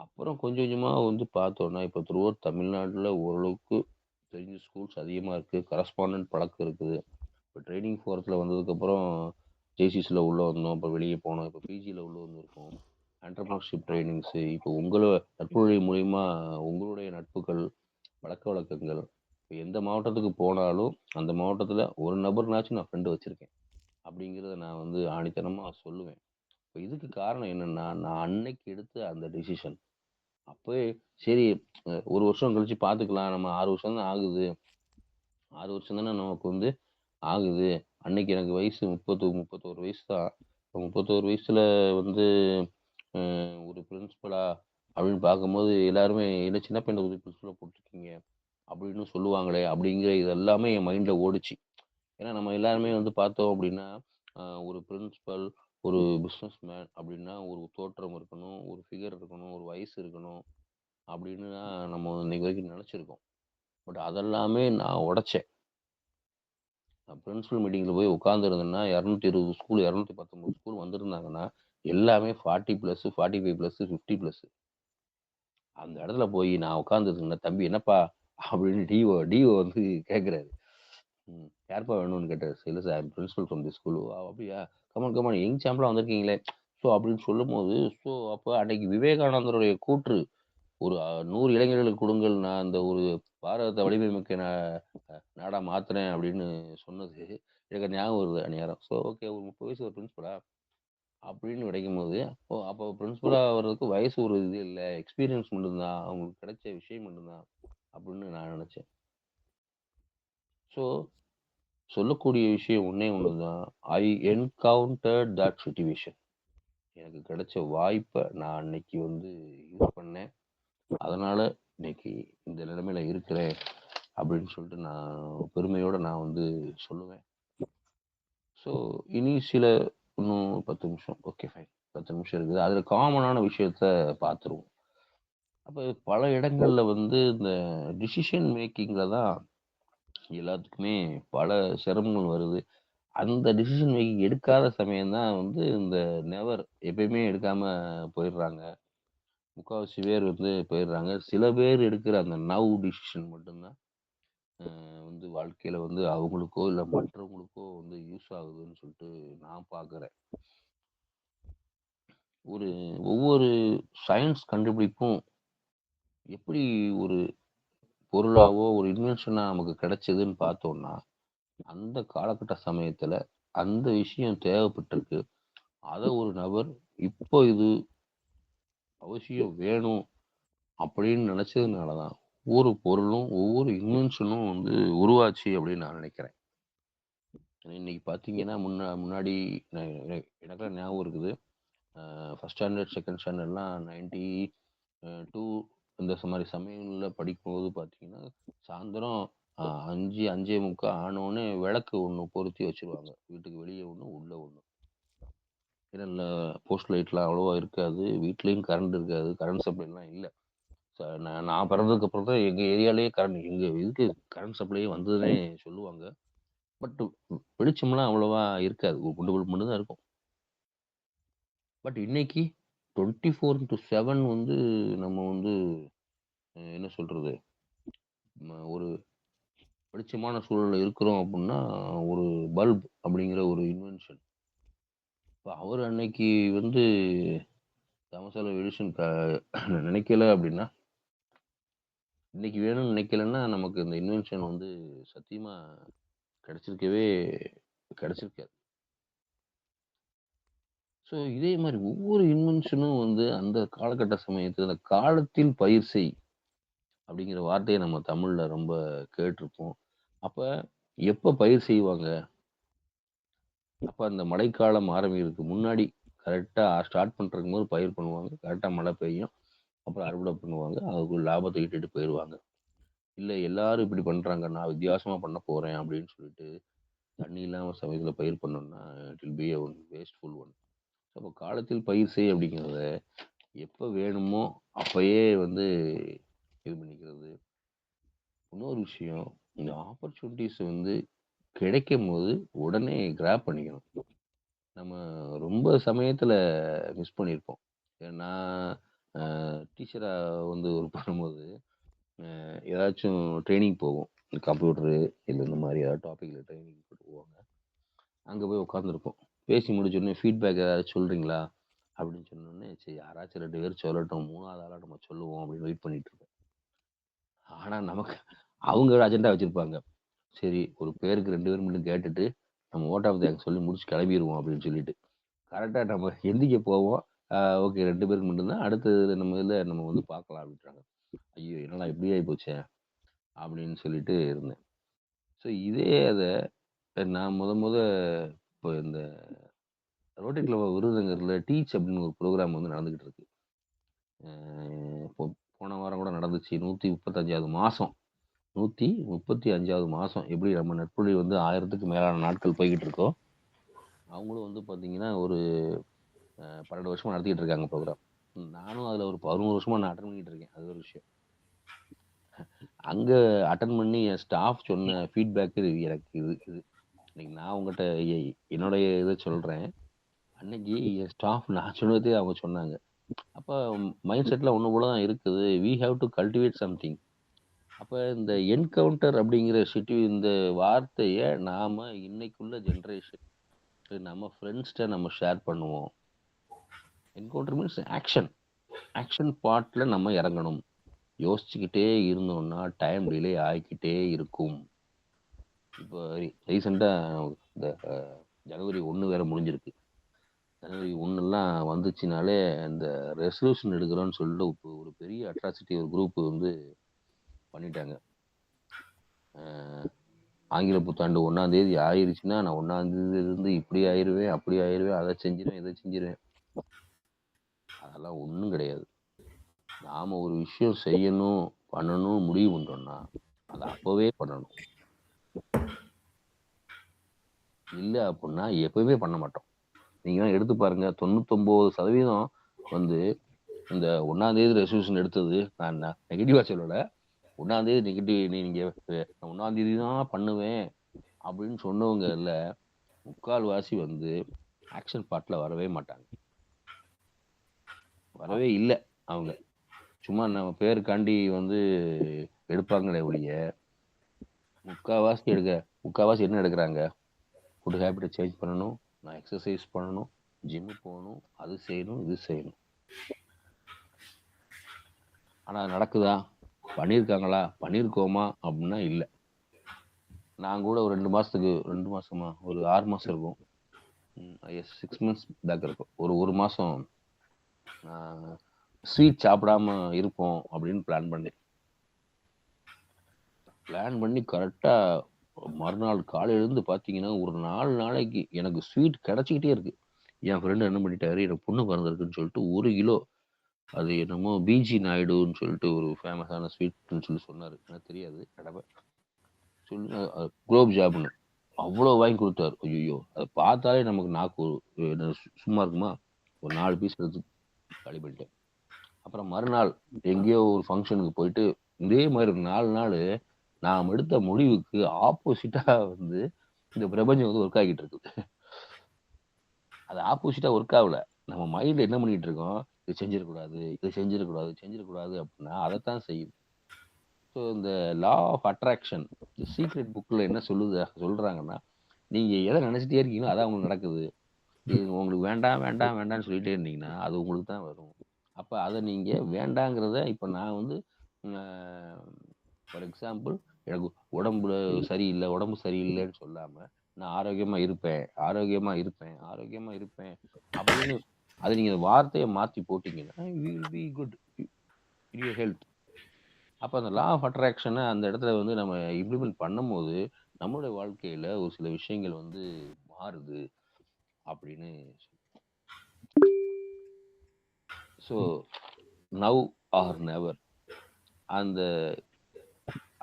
அப்புறம் கொஞ்சம் கொஞ்சமாக வந்து பார்த்தோன்னா இப்போ த்ரூஅவுட் தமிழ்நாட்டில் ஓரளவுக்கு தெரிஞ்ச ஸ்கூல்ஸ் அதிகமாக இருக்குது, கரஸ்பாண்டன்ட் பழக்கம் இருக்குது. இப்போ ட்ரைனிங் ஃபோரத்தில் வந்ததுக்கப்புறம் ஜேசிஸில் உள்ளே வந்தோம், இப்போ வெளியே போனோம், இப்போ பிஜியில் உள்ளே வந்திருக்கோம், என்டர்பிரினர்ஷிப் ட்ரைனிங்ஸு, இப்போ நட்புவழி மூலிமா உங்களுடைய நட்புகள், பழக்க வழக்கங்கள், இப்போ எந்த மாவட்டத்துக்கு போனாலும் அந்த மாவட்டத்தில் ஒரு நபர்னாச்சும் நான் ஃப்ரெண்டு வச்சுருக்கேன் அப்படிங்கிறத நான் வந்து ஆணித்தனமாக சொல்லுவேன். இப்போ இதுக்கு காரணம் என்னென்னா, நான் அன்னைக்கு எடுத்த அந்த டிசிஷன். அப்போயே சரி, ஒரு வருஷம் கழிச்சு பார்த்துக்கலாம், நம்ம 6 வருஷம் தான் ஆகுது, 6 வருஷம் தானே நமக்கு வந்து ஆகுது. அன்னைக்கு எனக்கு வயசு 31 வயசு தான். 31 வயசுல வந்து ஒரு பிரின்சிபலா அப்படின்னு பார்க்கும்போது எல்லாருமே என்ன சின்ன பையனை வந்து பிரின்சிபலாக போட்டிருக்கீங்க அப்படின்னு சொல்லுவாங்களே அப்படிங்கிற இது எல்லாமே என் மைண்டில் ஓடிச்சு. ஏன்னா நம்ம எல்லாருமே வந்து பார்த்தோம் அப்படின்னா ஒரு பிரின்சிபல், ஒரு பிஸ்னஸ் மேன் அப்படின்னா ஒரு தோற்றம் இருக்கணும், ஒரு ஃபிகர் இருக்கணும், ஒரு வயசு இருக்கணும் அப்படின்னு தான் நம்ம இன்னைக்கு வரைக்கும் நினச்சிருக்கோம். பட் அதெல்லாமே நான் உடைச்சேன். பிரின்சிபல் மீட்டிங்கில் போய் உட்காந்துருந்தேன்னா 220 ஸ்கூல் 219 ஸ்கூல் வந்திருந்தாங்கன்னா எல்லாமே 40+, 45+, 50+. அந்த இடத்துல போய் நான் உட்காந்துருந்தேன், தம்பி என்னப்பா அப்படின்னு டிஓ வந்து கேட்குறாரு. யார்ப்பா வேணும்னு கேட்டார். இல்லை sir principal from the school. அப்படியா, கமான் யங் சாம்பிளாக வந்திருக்கீங்களே ஸோ அப்படின்னு சொல்லும் போது, ஸோ அப்போ அன்னைக்கு விவேகானந்தருடைய கூற்று, ஒரு 100 இளைஞர்களுக்கு கொடுங்கள், நான் அந்த ஒரு பாரதத்தை வலிமைமிக்க நாடாக மாத்துறேன் அப்படின்னு சொன்னது எனக்கு ஞாபகம் வருது அந்நேரம். ஸோ ஓகே, ஒரு 30 வயசு ஒரு பிரின்சிபலா அப்படின்னு கிடைக்கும் போது, அப்போ பிரின்சிபலாக வர்றதுக்கு வயசு ஒரு இது இல்லை, எக்ஸ்பீரியன்ஸ் மட்டும்தான், அவங்களுக்கு கிடைச்ச விஷயம் மட்டும்தான் அப்படின்னு நான் நினச்சேன். ஸோ சொல்லக்கூடிய விஷயம் ஒன்றே ஒன்று தான், ஐ என்கவுண்டர்ட் தட் சிச்சுவேஷன். எனக்கு கிடைச்ச வாய்ப்பை நான் அன்னைக்கு வந்து யூஸ் பண்ணேன். அதனால் இன்னைக்கு இந்த நிலைமையில் இருக்கிறேன் அப்படின்னு சொல்லிட்டு நான் பெருமையோட நான் வந்து சொல்லுவேன். ஸோ இனி சில இன்னும் 10 நிமிஷம், ஓகே ஃபைன், 10 நிமிஷம் இருக்குது. அதில் காமனான விஷயத்த பார்த்துருவோம். அப்போ பல இடங்கள்ல வந்து இந்த டிசிஷன் மேக்கிங்ல தான் எல்லாத்துக்குமே பல சிரமங்கள் வருது. அந்த டிசிஷன் மேக்கிங் எடுக்காத சமயம் தான் வந்து இந்த நெவர் எப்பயுமே எடுக்காம போயிடுறாங்க. முக்காவாசி பேர் வந்து போயிடுறாங்க. சில பேர் எடுக்கிற அந்த நவ் டிசிஷன் மட்டும்தான் வந்து வாழ்க்கையில வந்து அவங்களுக்கோ இல்லை மற்றவங்களுக்கோ வந்து யூஸ் ஆகுதுன்னு சொல்லிட்டு நான் பார்க்குறேன். ஒவ்வொரு சயின்ஸ் கண்டுபிடிப்பும் எப்படி ஒரு பொருளாவோ ஒரு இன்வென்ஷனா நமக்கு கிடைச்சதுன்னு பார்த்தோம்னா, அந்த காலகட்ட சமயத்துல அந்த விஷயம் தேவைப்பட்டிருக்கு. அதை ஒரு நபர் இப்போ இது அவசியம் வேணும் அப்படின்னு நினைச்சதுனாலதான் ஒவ்வொரு பொருளும் ஒவ்வொரு இன்வென்ஷனும் வந்து உருவாச்சு அப்படின்னு நான் நினைக்கிறேன். இன்னைக்கு பார்த்தீங்கன்னா முன்னாடி எனக்குலாம் ஞாபகம் இருக்குது. ஃபர்ஸ்ட் ஸ்டாண்டர்ட் செகண்ட் ஸ்டாண்டர்ட்லாம் 92 இந்த மாதிரி சமயங்களில் படிக்கும்போது பார்த்தீங்கன்னா சாயந்தரம் 5:45 ஆனோடனே விளக்கு ஒன்று பொருத்தி வச்சிருவாங்க. வீட்டுக்கு வெளியே ஒன்று உள்ள ஒன்று. ஏன்னா போஸ்ட் லைட்லாம் அவ்வளோவா இருக்காது. வீட்லேயும் கரண்ட் இருக்காது. கரண்ட் சப்ளைலாம் இல்லை. நான் பிறந்ததுக்கு அப்புறம் தான் எங்கள் ஏரியாலேயே இதுக்கு கரண்ட் சப்ளையே வந்ததுன்னே சொல்லுவாங்க. பட் வெளிச்சம்லாம் அவ்வளோவா இருக்காது. ஒரு குண்டு பல்ப் மட்டும் தான் இருக்கும். பட் இன்னைக்கு 24/7 வந்து நம்ம வந்து என்ன சொல்றது, ஒரு வெளிச்சமான சூழல்ல இருக்கிறோம் அப்படின்னா ஒரு பல்ப் அப்படிங்கிற ஒரு இன்வென்ஷன். இப்போ அவர் அன்னைக்கு வந்து தமசால எடிஷன் நினைக்கல அப்படின்னா இன்னைக்கு வேணும்னு நினைக்கலன்னா நமக்கு இந்த இன்வென்ஷன் வந்து சத்தியமா கிடைச்சிருக்காது. ஸோ இதே மாதிரி ஒவ்வொரு இன்வென்ஷனும் வந்து அந்த காலகட்ட சமயத்துல காலத்தில் பயிர் செய் அப்படிங்கிற வார்த்தையை நம்ம தமிழ்ல ரொம்ப கேட்டிருப்போம். அப்ப எப்ப பயிர் செய்வாங்க? அப்ப அந்த மழைக்காலம் ஆரம்பிக்கிறதுக்கு முன்னாடி கரெக்டா ஸ்டார்ட் பண்றதுக்கு போது பயிர் பண்ணுவாங்க. கரெக்டா மழை பெய்யும். அப்புறம் அறுவடை பண்ணுவாங்க. அதுக்கு லாபத்தை ஈட்டிட்டு போயிடுவாங்க. இல்ல எல்லாரும் இப்படி பண்றாங்க, நான் வித்தியாசமா பண்ண போறேன் அப்படின்னு சொல்லிட்டு தண்ணி இல்லாம சமயத்துல பயிர் பண்ணோம்னா it will be a wasteful one. அப்போ காலத்தில் பயிர் செய் அப்படிங்கிறத எப்ப வேணுமோ அப்பயே வந்து இது பண்ணிக்கிறது. இன்னொரு விஷயம், இந்த ஆப்பர்ச்சுனிட்டிஸ் வந்து கிடைக்கும் போது உடனே கிராப் பண்ணிக்கணும். நம்ம ரொம்ப சமயத்துல மிஸ் பண்ணியிருப்போம். நான் டீச்சரா வந்து ஒரு பண்ணும்போது ஏதாச்சும் ட்ரைனிங் போவோம். கம்ப்யூட்டரு இல்லை இந்த மாதிரி ஏதாவது டாப்பிக்கில் ட்ரைனிங் போவாங்க. அங்கே போய் உட்காந்துருப்போம். பேசி முடிச்சோடனே ஃபீட்பேக் ஏதாச்சும் சொல்கிறீங்களா அப்படின்னு சொன்னோடனே சரி யாராச்சும் 2 பேர் சொல்லட்டும், 3வது ஆளாக நம்ம சொல்லுவோம் அப்படின்னு வெயிட் பண்ணிட்டு இருப்பேன். ஆனால் நமக்கு அவங்க ஒரு அஜெண்டா வச்சுருப்பாங்க. சரி ஒரு பேருக்கு 2 பேர் மட்டும் கேட்டுட்டு நம்ம ஓட் ஆஃப் தேங்க்ஸ் சொல்லி முடிச்சு கிளம்பிடுவோம் அப்படின்னு சொல்லிட்டு கரெக்டாக நம்ம எந்திக்க போவோம். ஓகே 2 பேருக்கு மட்டும்தான், அடுத்தது நம்ம இதில் நம்ம வந்து பார்க்கலாம் அப்படின்றாங்க. ஐயோ என்னடா இப்படி ஆகி போச்சே அப்படின்னு சொல்லிட்டு இருந்தேன். ஸோ இதே அதை நான் இப்போ இந்த ரோட்டரி கிளப் விருதுநகரில் டீச் அப்படின்னு ஒரு ப்ரோக்ராம் வந்து நடந்துக்கிட்டு இருக்கு. இப்போ போன வாரம் கூட நடந்துச்சு. 135வது மாதம் 135வது மாதம் எப்படி நம்ம நட்புறி வந்து 1000க்கு மேலான நாட்கள் போய்கிட்டு இருக்கோம். அவங்களும் வந்து பார்த்தீங்கன்னா ஒரு 12 வருஷமா நடத்திக்கிட்டு இருக்காங்க ப்ரோக்ராம். நானும் அதில் ஒரு 11 வருஷமா நான் அட்டன் பண்ணிட்டு இருக்கேன். அது ஒரு விஷயம். அங்கே அட்டன் பண்ணி என் ஸ்டாஃப் சொன்ன ஃபீட்பேக் எனக்கு இது இன்னைக்கு நான் உங்கள்கிட்ட என்னுடைய இதை சொல்கிறேன். அன்னைக்கு என் ஸ்டாஃப் நான் சொன்னதே அவங்க சொன்னாங்க. அப்போ மைண்ட் செட்டில் ஒன்று போல தான் இருக்குது. We have to cultivate something. அப்போ இந்த என்கவுண்டர் அப்படிங்கிற இந்த வார்த்தையை நாம் இன்னைக்குள்ள ஜென்ரேஷன் நம்ம ஃப்ரெண்ட்ஸ்கிட்ட நம்ம ஷேர் பண்ணுவோம். என்கவுண்டர் மீன்ஸ் ஆக்ஷன் பார்ட்டில் நம்ம இறங்கணும். யோசிச்சுக்கிட்டே இருந்தோம்னா டைம் டிலே ஆகிக்கிட்டே இருக்கும். இப்போ ரீசெண்டாக இந்த ஜனவரி 1 வேற முடிஞ்சிருக்கு. ஜனவரி 1 வந்துச்சுனாலே இந்த ரெசல்யூஷன் எடுக்கிறோன்னு சொல்லிட்டு இப்போ ஒரு பெரிய அட்ராசிட்டி ஒரு குரூப் வந்து பண்ணிட்டாங்க. ஆங்கில புத்தாண்டு 1ஆம் தேதி ஆயிருச்சுன்னா நான் 1ஆம் தேதியிலிருந்து இப்படி ஆயிடுவேன், அப்படி ஆயிடுவேன், அதை செஞ்சிருவேன், இதை செஞ்சிருவேன். அதெல்லாம் ஒன்றும் கிடையாது. நாம் ஒரு விஷயம் செய்யணும் பண்ணணும் முடிவு பண்ணோம்னா அதை அப்போவே பண்ணணும். இல்லை அப்படின்னா எப்பவுமே பண்ண மாட்டோம். நீங்க எடுத்து பாருங்க, 99% வந்து இந்த 1ஆம் தேதி ரெசல்யூஷன் எடுத்தது, நான் நெகட்டிவா சொல்லலை, 1ஆம் தேதி நெகட்டிவ் நீங்க 1ஆம் தேதி தான் பண்ணுவேன் அப்படின்னு சொன்னவங்க இல்ல, முக்கால்வாசி வந்து ஆக்ஷன் பார்ட்ல வரவே மாட்டாங்க, வரவே இல்லை. அவங்க சும்மா நம்ம பேருக்காண்டி வந்து எடுப்பாங்களே ஒழிய முக்கால்வாசி என்ன எடுக்கிறாங்க, ஃபுட் ஹேபிட்டை சேஞ்ச் பண்ணணும், நான் எக்ஸசைஸ் பண்ணணும், ஜிம்மு போகணும், அது செய்யணும், இது செய்யணும். ஆனால் நடக்குதா, பண்ணியிருக்காங்களா, பண்ணியிருக்கோமா அப்படின்னா இல்லை. நான் கூட ஒரு 2 மாசமா ஒரு 6 மாசம் இருக்கும், 6 months பேக் இருக்கும், ஒரு மாசம் ஸ்வீட் சாப்பிடாம இருப்போம் அப்படின்னு பிளான் பண்ணி கரெக்டாக மறுநாள் காலையிலேருந்து பார்த்தீங்கன்னா ஒரு 4 நாளைக்கு எனக்கு ஸ்வீட் கிடச்சிக்கிட்டே இருக்கு. என் ஃப்ரெண்டு என்ன பண்ணிட்டாரு, எனக்கு பொண்ணு பிறந்திருக்குன்னு சொல்லிட்டு 1 கிலோ, அது என்னமோ பிஜி நாயுடுன்னு சொல்லிட்டு ஒரு ஃபேமஸான ஸ்வீட்னு சொல்லி சொன்னார், எனக்கு தெரியாது, கடமை சொல்லி குலோப் ஜாமுன் அவ்வளோ வாங்கி கொடுத்தாரு. ஐயோ, அதை பார்த்தாலே நமக்கு நாக்கு சும்மா இருக்குமா, ஒரு 4 பீஸ் எடுத்து காலி பண்ணிட்டேன். அப்புறம் மறுநாள் எங்கேயோ ஒரு ஃபங்க்ஷனுக்கு போயிட்டு இதே மாதிரி ஒரு 4 நாள் நாம் எடுத்த முடிவுக்கு ஆப்போசிட்டா வந்து இந்த பிரபஞ்சம் வந்து ஒர்க் ஆகிட்டு இருக்குது. அது ஆப்போசிட்டா ஒர்க் ஆகல. நம்ம மைண்ட்ல என்ன பண்ணிட்டு இருக்கோம், இது செஞ்சிடக்கூடாது அப்படின்னா அதைத்தான் செய்யும். ஸோ இந்த லா ஆஃப் அட்ராக்ஷன் சீக்ரெட் புக்கில் என்ன சொல்றாங்கன்னா, நீங்க எதை நினைச்சிட்டே இருக்கீங்களோ அதான் உங்களுக்கு நடக்குது. இது உங்களுக்கு வேண்டாம்னு சொல்லிட்டே இருந்தீங்கன்னா அது உங்களுக்கு தான் வரும். அப்ப அதை நீங்க வேண்டாங்கிறத, இப்ப நான் வந்து ஃபார் எக்ஸாம்பிள் எனக்கு உடம்பு சரியில்லைன்னு சொல்லாம நான் ஆரோக்கியமா இருப்பேன் அப்படின்னு அதை நீங்க வார்த்தையை மாத்தி போட்டீங்கன்னா you will be good in your health. அப்ப அந்த லா ஆஃப் அட்ராக்ஷனை அந்த இடத்துல வந்து நம்ம இம்ப்ளிமெண்ட் பண்ணும்போது நம்மளுடைய வாழ்க்கையில ஒரு சில விஷயங்கள் வந்து மாறுது அப்படின்னு. ஸோ நவ் ஆர் நெவர், அந்த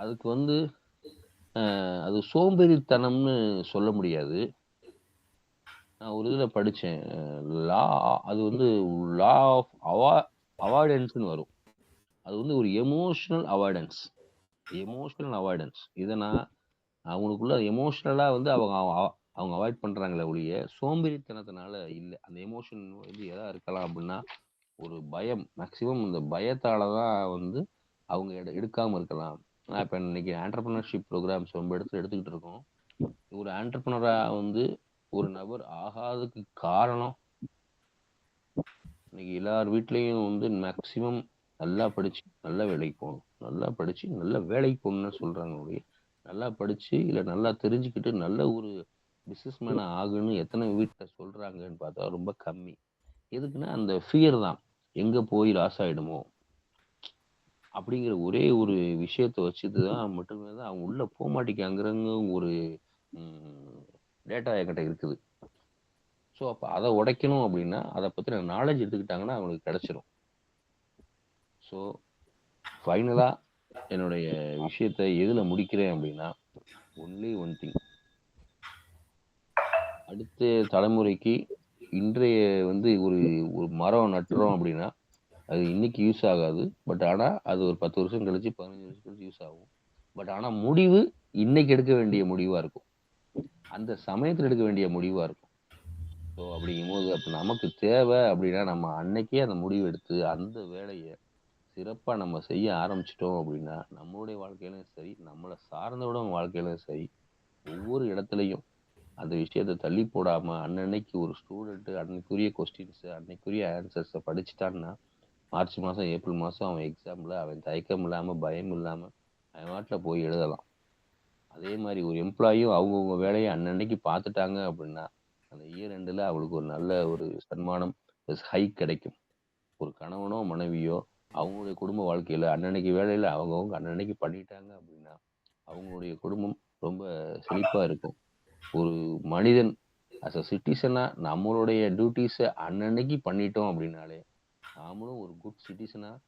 அதுக்கு வந்து அது சோம்பேறித்தனம்னு சொல்ல முடியாது. நான் ஒரு இதில் படித்தேன், அது வந்து லா ஆஃப் அவாய்டன்ஸ்னு வரும். அது வந்து ஒரு எமோஷனல் அவாய்டன்ஸ். இதை நான் அவங்களுக்குள்ள எமோஷனலாக வந்து அவங்க அவாய்ட் பண்ணுறாங்களே ஒழிய சோம்பேறித்தனத்தினால இல்லை. அந்த எமோஷன் வந்து எதா இருக்கலாம் அப்படின்னா ஒரு பயம், மேக்சிமம் இந்த பயத்தால தான் வந்து அவங்க எடுக்காமல் இருக்கலாம். இப்போ இன்னைக்கு ஆண்டர்பிரினர்ஷிப் ப்ரோக்ராம்ஸ் ரொம்ப இடத்துல எடுத்துக்கிட்டு இருக்கோம். ஒரு ஆண்டர்பிரினராக வந்து ஒரு நபர் ஆகாததுக்கு காரணம், இன்னைக்கு எல்லார் வீட்லேயும் வந்து மேக்சிமம் நல்லா படித்து நல்ல வேலைக்கு போகணும்னு சொல்கிறாங்க. நல்லா படித்து இல்லை நல்லா தெரிஞ்சுக்கிட்டு நல்ல ஒரு பிஸ்னஸ் மேனை ஆகுன்னு எத்தனை வீட்டில் சொல்கிறாங்கன்னு பார்த்தா ரொம்ப கம்மி. எதுக்குன்னா அந்த ஃபியர் தான், எங்கே போய் லாஸ் ஆகிடுமோ அப்படிங்கிற ஒரே ஒரு விஷயத்தை வச்சுட்டு தான் மட்டுமே தான் அவங்க உள்ளே போக மாட்டேங்கிறாங்க. ஒரு டேட்டா என்கிட்ட இருக்குது. ஸோ அப்போ அதை உடைக்கணும் அப்படின்னா அதை பற்றின நாலேஜ் எடுத்துக்கிட்டாங்கன்னா அவங்களுக்கு கிடைச்சிரும். ஸோ ஃபைனலாக என்னுடைய விஷயத்தை எதில் முடிக்கிறேன் அப்படின்னா, ஒன்லி ஒன் திங், அடுத்த தலைமுறைக்கு இன்றைய வந்து ஒரு மரம் நட்டுறோம் அப்படின்னா அது இன்னைக்கு யூஸ் ஆகாது. பட் ஆனால் அது ஒரு 10 வருஷம் கழிச்சு 15 வருஷம் கழிச்சு யூஸ் ஆகும். பட் ஆனால் முடிவு இன்னைக்கு எடுக்க வேண்டிய முடிவாக இருக்கும், அந்த சமயத்தில் எடுக்க வேண்டிய முடிவாக இருக்கும். ஸோ அப்படிங்கும்போது அப்போ நமக்கு தேவை அப்படின்னா நம்ம அன்னைக்கே அந்த முடிவு எடுத்து அந்த வேலையை சிறப்பாக நம்ம செய்ய ஆரம்பிச்சிட்டோம் அப்படின்னா நம்மளுடைய வாழ்க்கையிலும் சரி, நம்மளை சார்ந்தவிட வாழ்க்கையிலும் சரி, ஒவ்வொரு இடத்துலையும் அந்த விஷயத்தை தள்ளி போடாமல் அன்னன்னைக்கு ஒரு ஸ்டூடெண்ட்டு அன்னைக்குரிய கொஸ்டின்ஸை அன்னைக்குரிய ஆன்சர்ஸை படிச்சுட்டான்னா மார்ச் மாதம் ஏப்ரல் மாதம் அவன் எக்ஸாமில் அவன் தயக்கம் இல்லாமல் பயம் இல்லாமல் அவன் வாட்டில் போய் எழுதலாம். அதே மாதிரி ஒரு எம்ப்ளாயும் அவங்கவுங்க வேலையை அன்னன்னைக்கு பார்த்துட்டாங்க அப்படின்னா அந்த இயர் எண்டில் அவளுக்கு ஒரு நல்ல ஒரு சன்மானம் ஹைக் கிடைக்கும். ஒரு கணவனோ மனைவியோ அவங்களுடைய குடும்ப வாழ்க்கையில் அன்னன்னைக்கு வேலையில் அவங்கவுங்க அன்னன்னைக்கு பண்ணிட்டாங்க அப்படின்னா அவங்களுடைய குடும்பம் ரொம்ப செழிப்பாக இருக்கும். ஒரு மனிதன் அஸ் அ சிட்டிசனாக நம்மளுடைய டியூட்டிஸை அன்னன்னைக்கு பண்ணிட்டோம் அப்படின்னாலே நாமளும் ஒரு குட் சிட்டிசனாக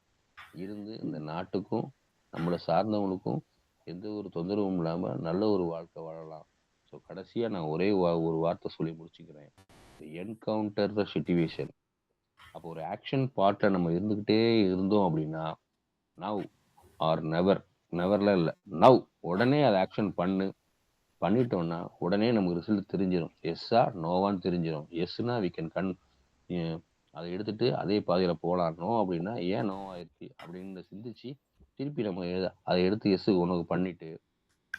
இருந்து இந்த நாட்டுக்கும் நம்மளை சார்ந்தவங்களுக்கும் எந்த ஒரு தொந்தரவும் இல்லாம நல்ல ஒரு வாழ்க்கை வாழலாம். ஸோ கடைசியா நான் ஒரே ஒரு வார்த்தை சொல்லி முடிச்சுக்கிறேன். Encounter the situation. அப்போ ஒரு ஆக்ஷன் பார்ட்ல நம்ம இருந்துகிட்டே இருந்தோம் அப்படின்னா, நவ் ஆர் நெவர், நெவர்லாம் இல்லை, நவ் உடனே அதை ஆக்ஷன் பண்ணிட்டோம்னா உடனே நமக்கு ரிசல்ட் தெரிஞ்சிடும். எஸ்ஸா நோவான்னு தெரிஞ்சிடும். எஸ்னா வி கேன் அதை எடுத்துட்டு அதே பாதையில போகலாம். நோ அப்படின்னா ஏன் நோ ஆயிடுச்சு அப்படின்னு சிந்திச்சு திருப்பி நம்ம அதை எடுத்து எஸ் உனக்கு பண்ணிட்டு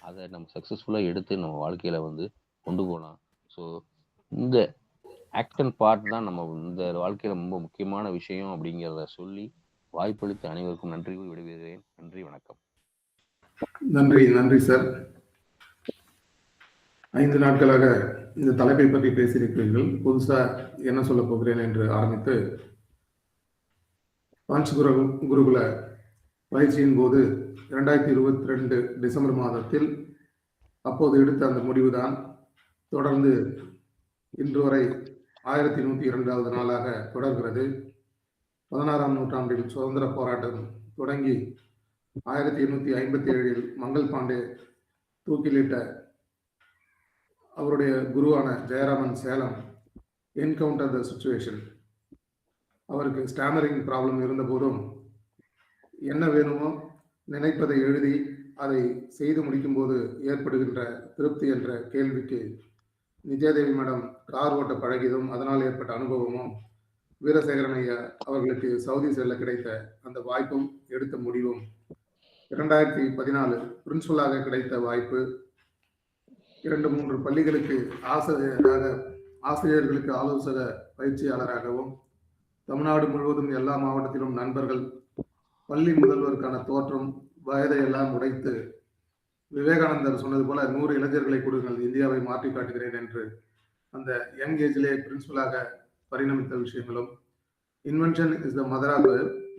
அதை நம்ம சக்ஸஸ்ஃபுல்லாக எடுத்து நம்ம வாழ்க்கையில வந்து கொண்டு போகலாம். ஸோ இந்த ஆக்ஷன் பார்ட் தான் நம்ம இந்த வாழ்க்கையில ரொம்ப முக்கியமான விஷயம் அப்படிங்கிறத சொல்லி வாய்ப்பளித்த அனைவருக்கும் நன்றி கூறி விடைபெறுகிறேன். நன்றி, வணக்கம். நன்றி சார். 5 நாட்களாக இந்த தலைப்பை பற்றி பேசியிருக்கிறீர்கள். புதுசா என்ன சொல்ல போகிறேன் என்று ஆரம்பித்து பஞ்ச் குருகுல பயிற்சியின் போது 2022 டிசம்பர் மாதத்தில் அப்போது எடுத்த அந்த முடிவுதான் தொடர்ந்து இன்று வரை 1102வது நாளாக தொடர்கிறது. 16ஆம் நூற்றாண்டில் சுதந்திர போராட்டம் தொடங்கி 1857 மங்கள் பாண்டே தூக்கிலிட்ட அவருடைய குருவான Jayaraman Salem encounter the situation. அவருக்கு ஸ்டாமரிங் ப்ராப்ளம் இருந்த போதும் என்ன வேணுமோ நினைப்பதை எழுதி அதை செய்து முடிக்கும் போது ஏற்படுகின்ற திருப்தி என்ற கேள்விக்கு விஜயதேவி மேடம் கார் ஓட்ட பழகியதும் அதனால் ஏற்பட்ட அனுபவமும் வீரசேகரன் ஐயா அவர்களுக்கு சவுதி செல்ல கிடைத்த அந்த வாய்ப்பும் எடுத்த முடிவும் 2014 பிரின்சிபலாக கிடைத்த வாய்ப்பு, 2-3 பள்ளிகளுக்கு ஆசிரியர்களுக்கு ஆலோசக பயிற்சியாளராகவும் தமிழ்நாடு முழுவதும் எல்லா மாவட்டத்திலும் நண்பர்கள், பள்ளி முதல்வருக்கான தோற்றம் வயதையெல்லாம் உடைத்து விவேகானந்தர் சொன்னது போல 100 இளைஞர்களை கொடுங்கள், இந்தியாவை மாற்றி காட்டுகிறேன் என்று அந்த யங் ஏஜிலே பிரின்சிபலாக பரிணமித்த விஷயங்களும், invention is the mother of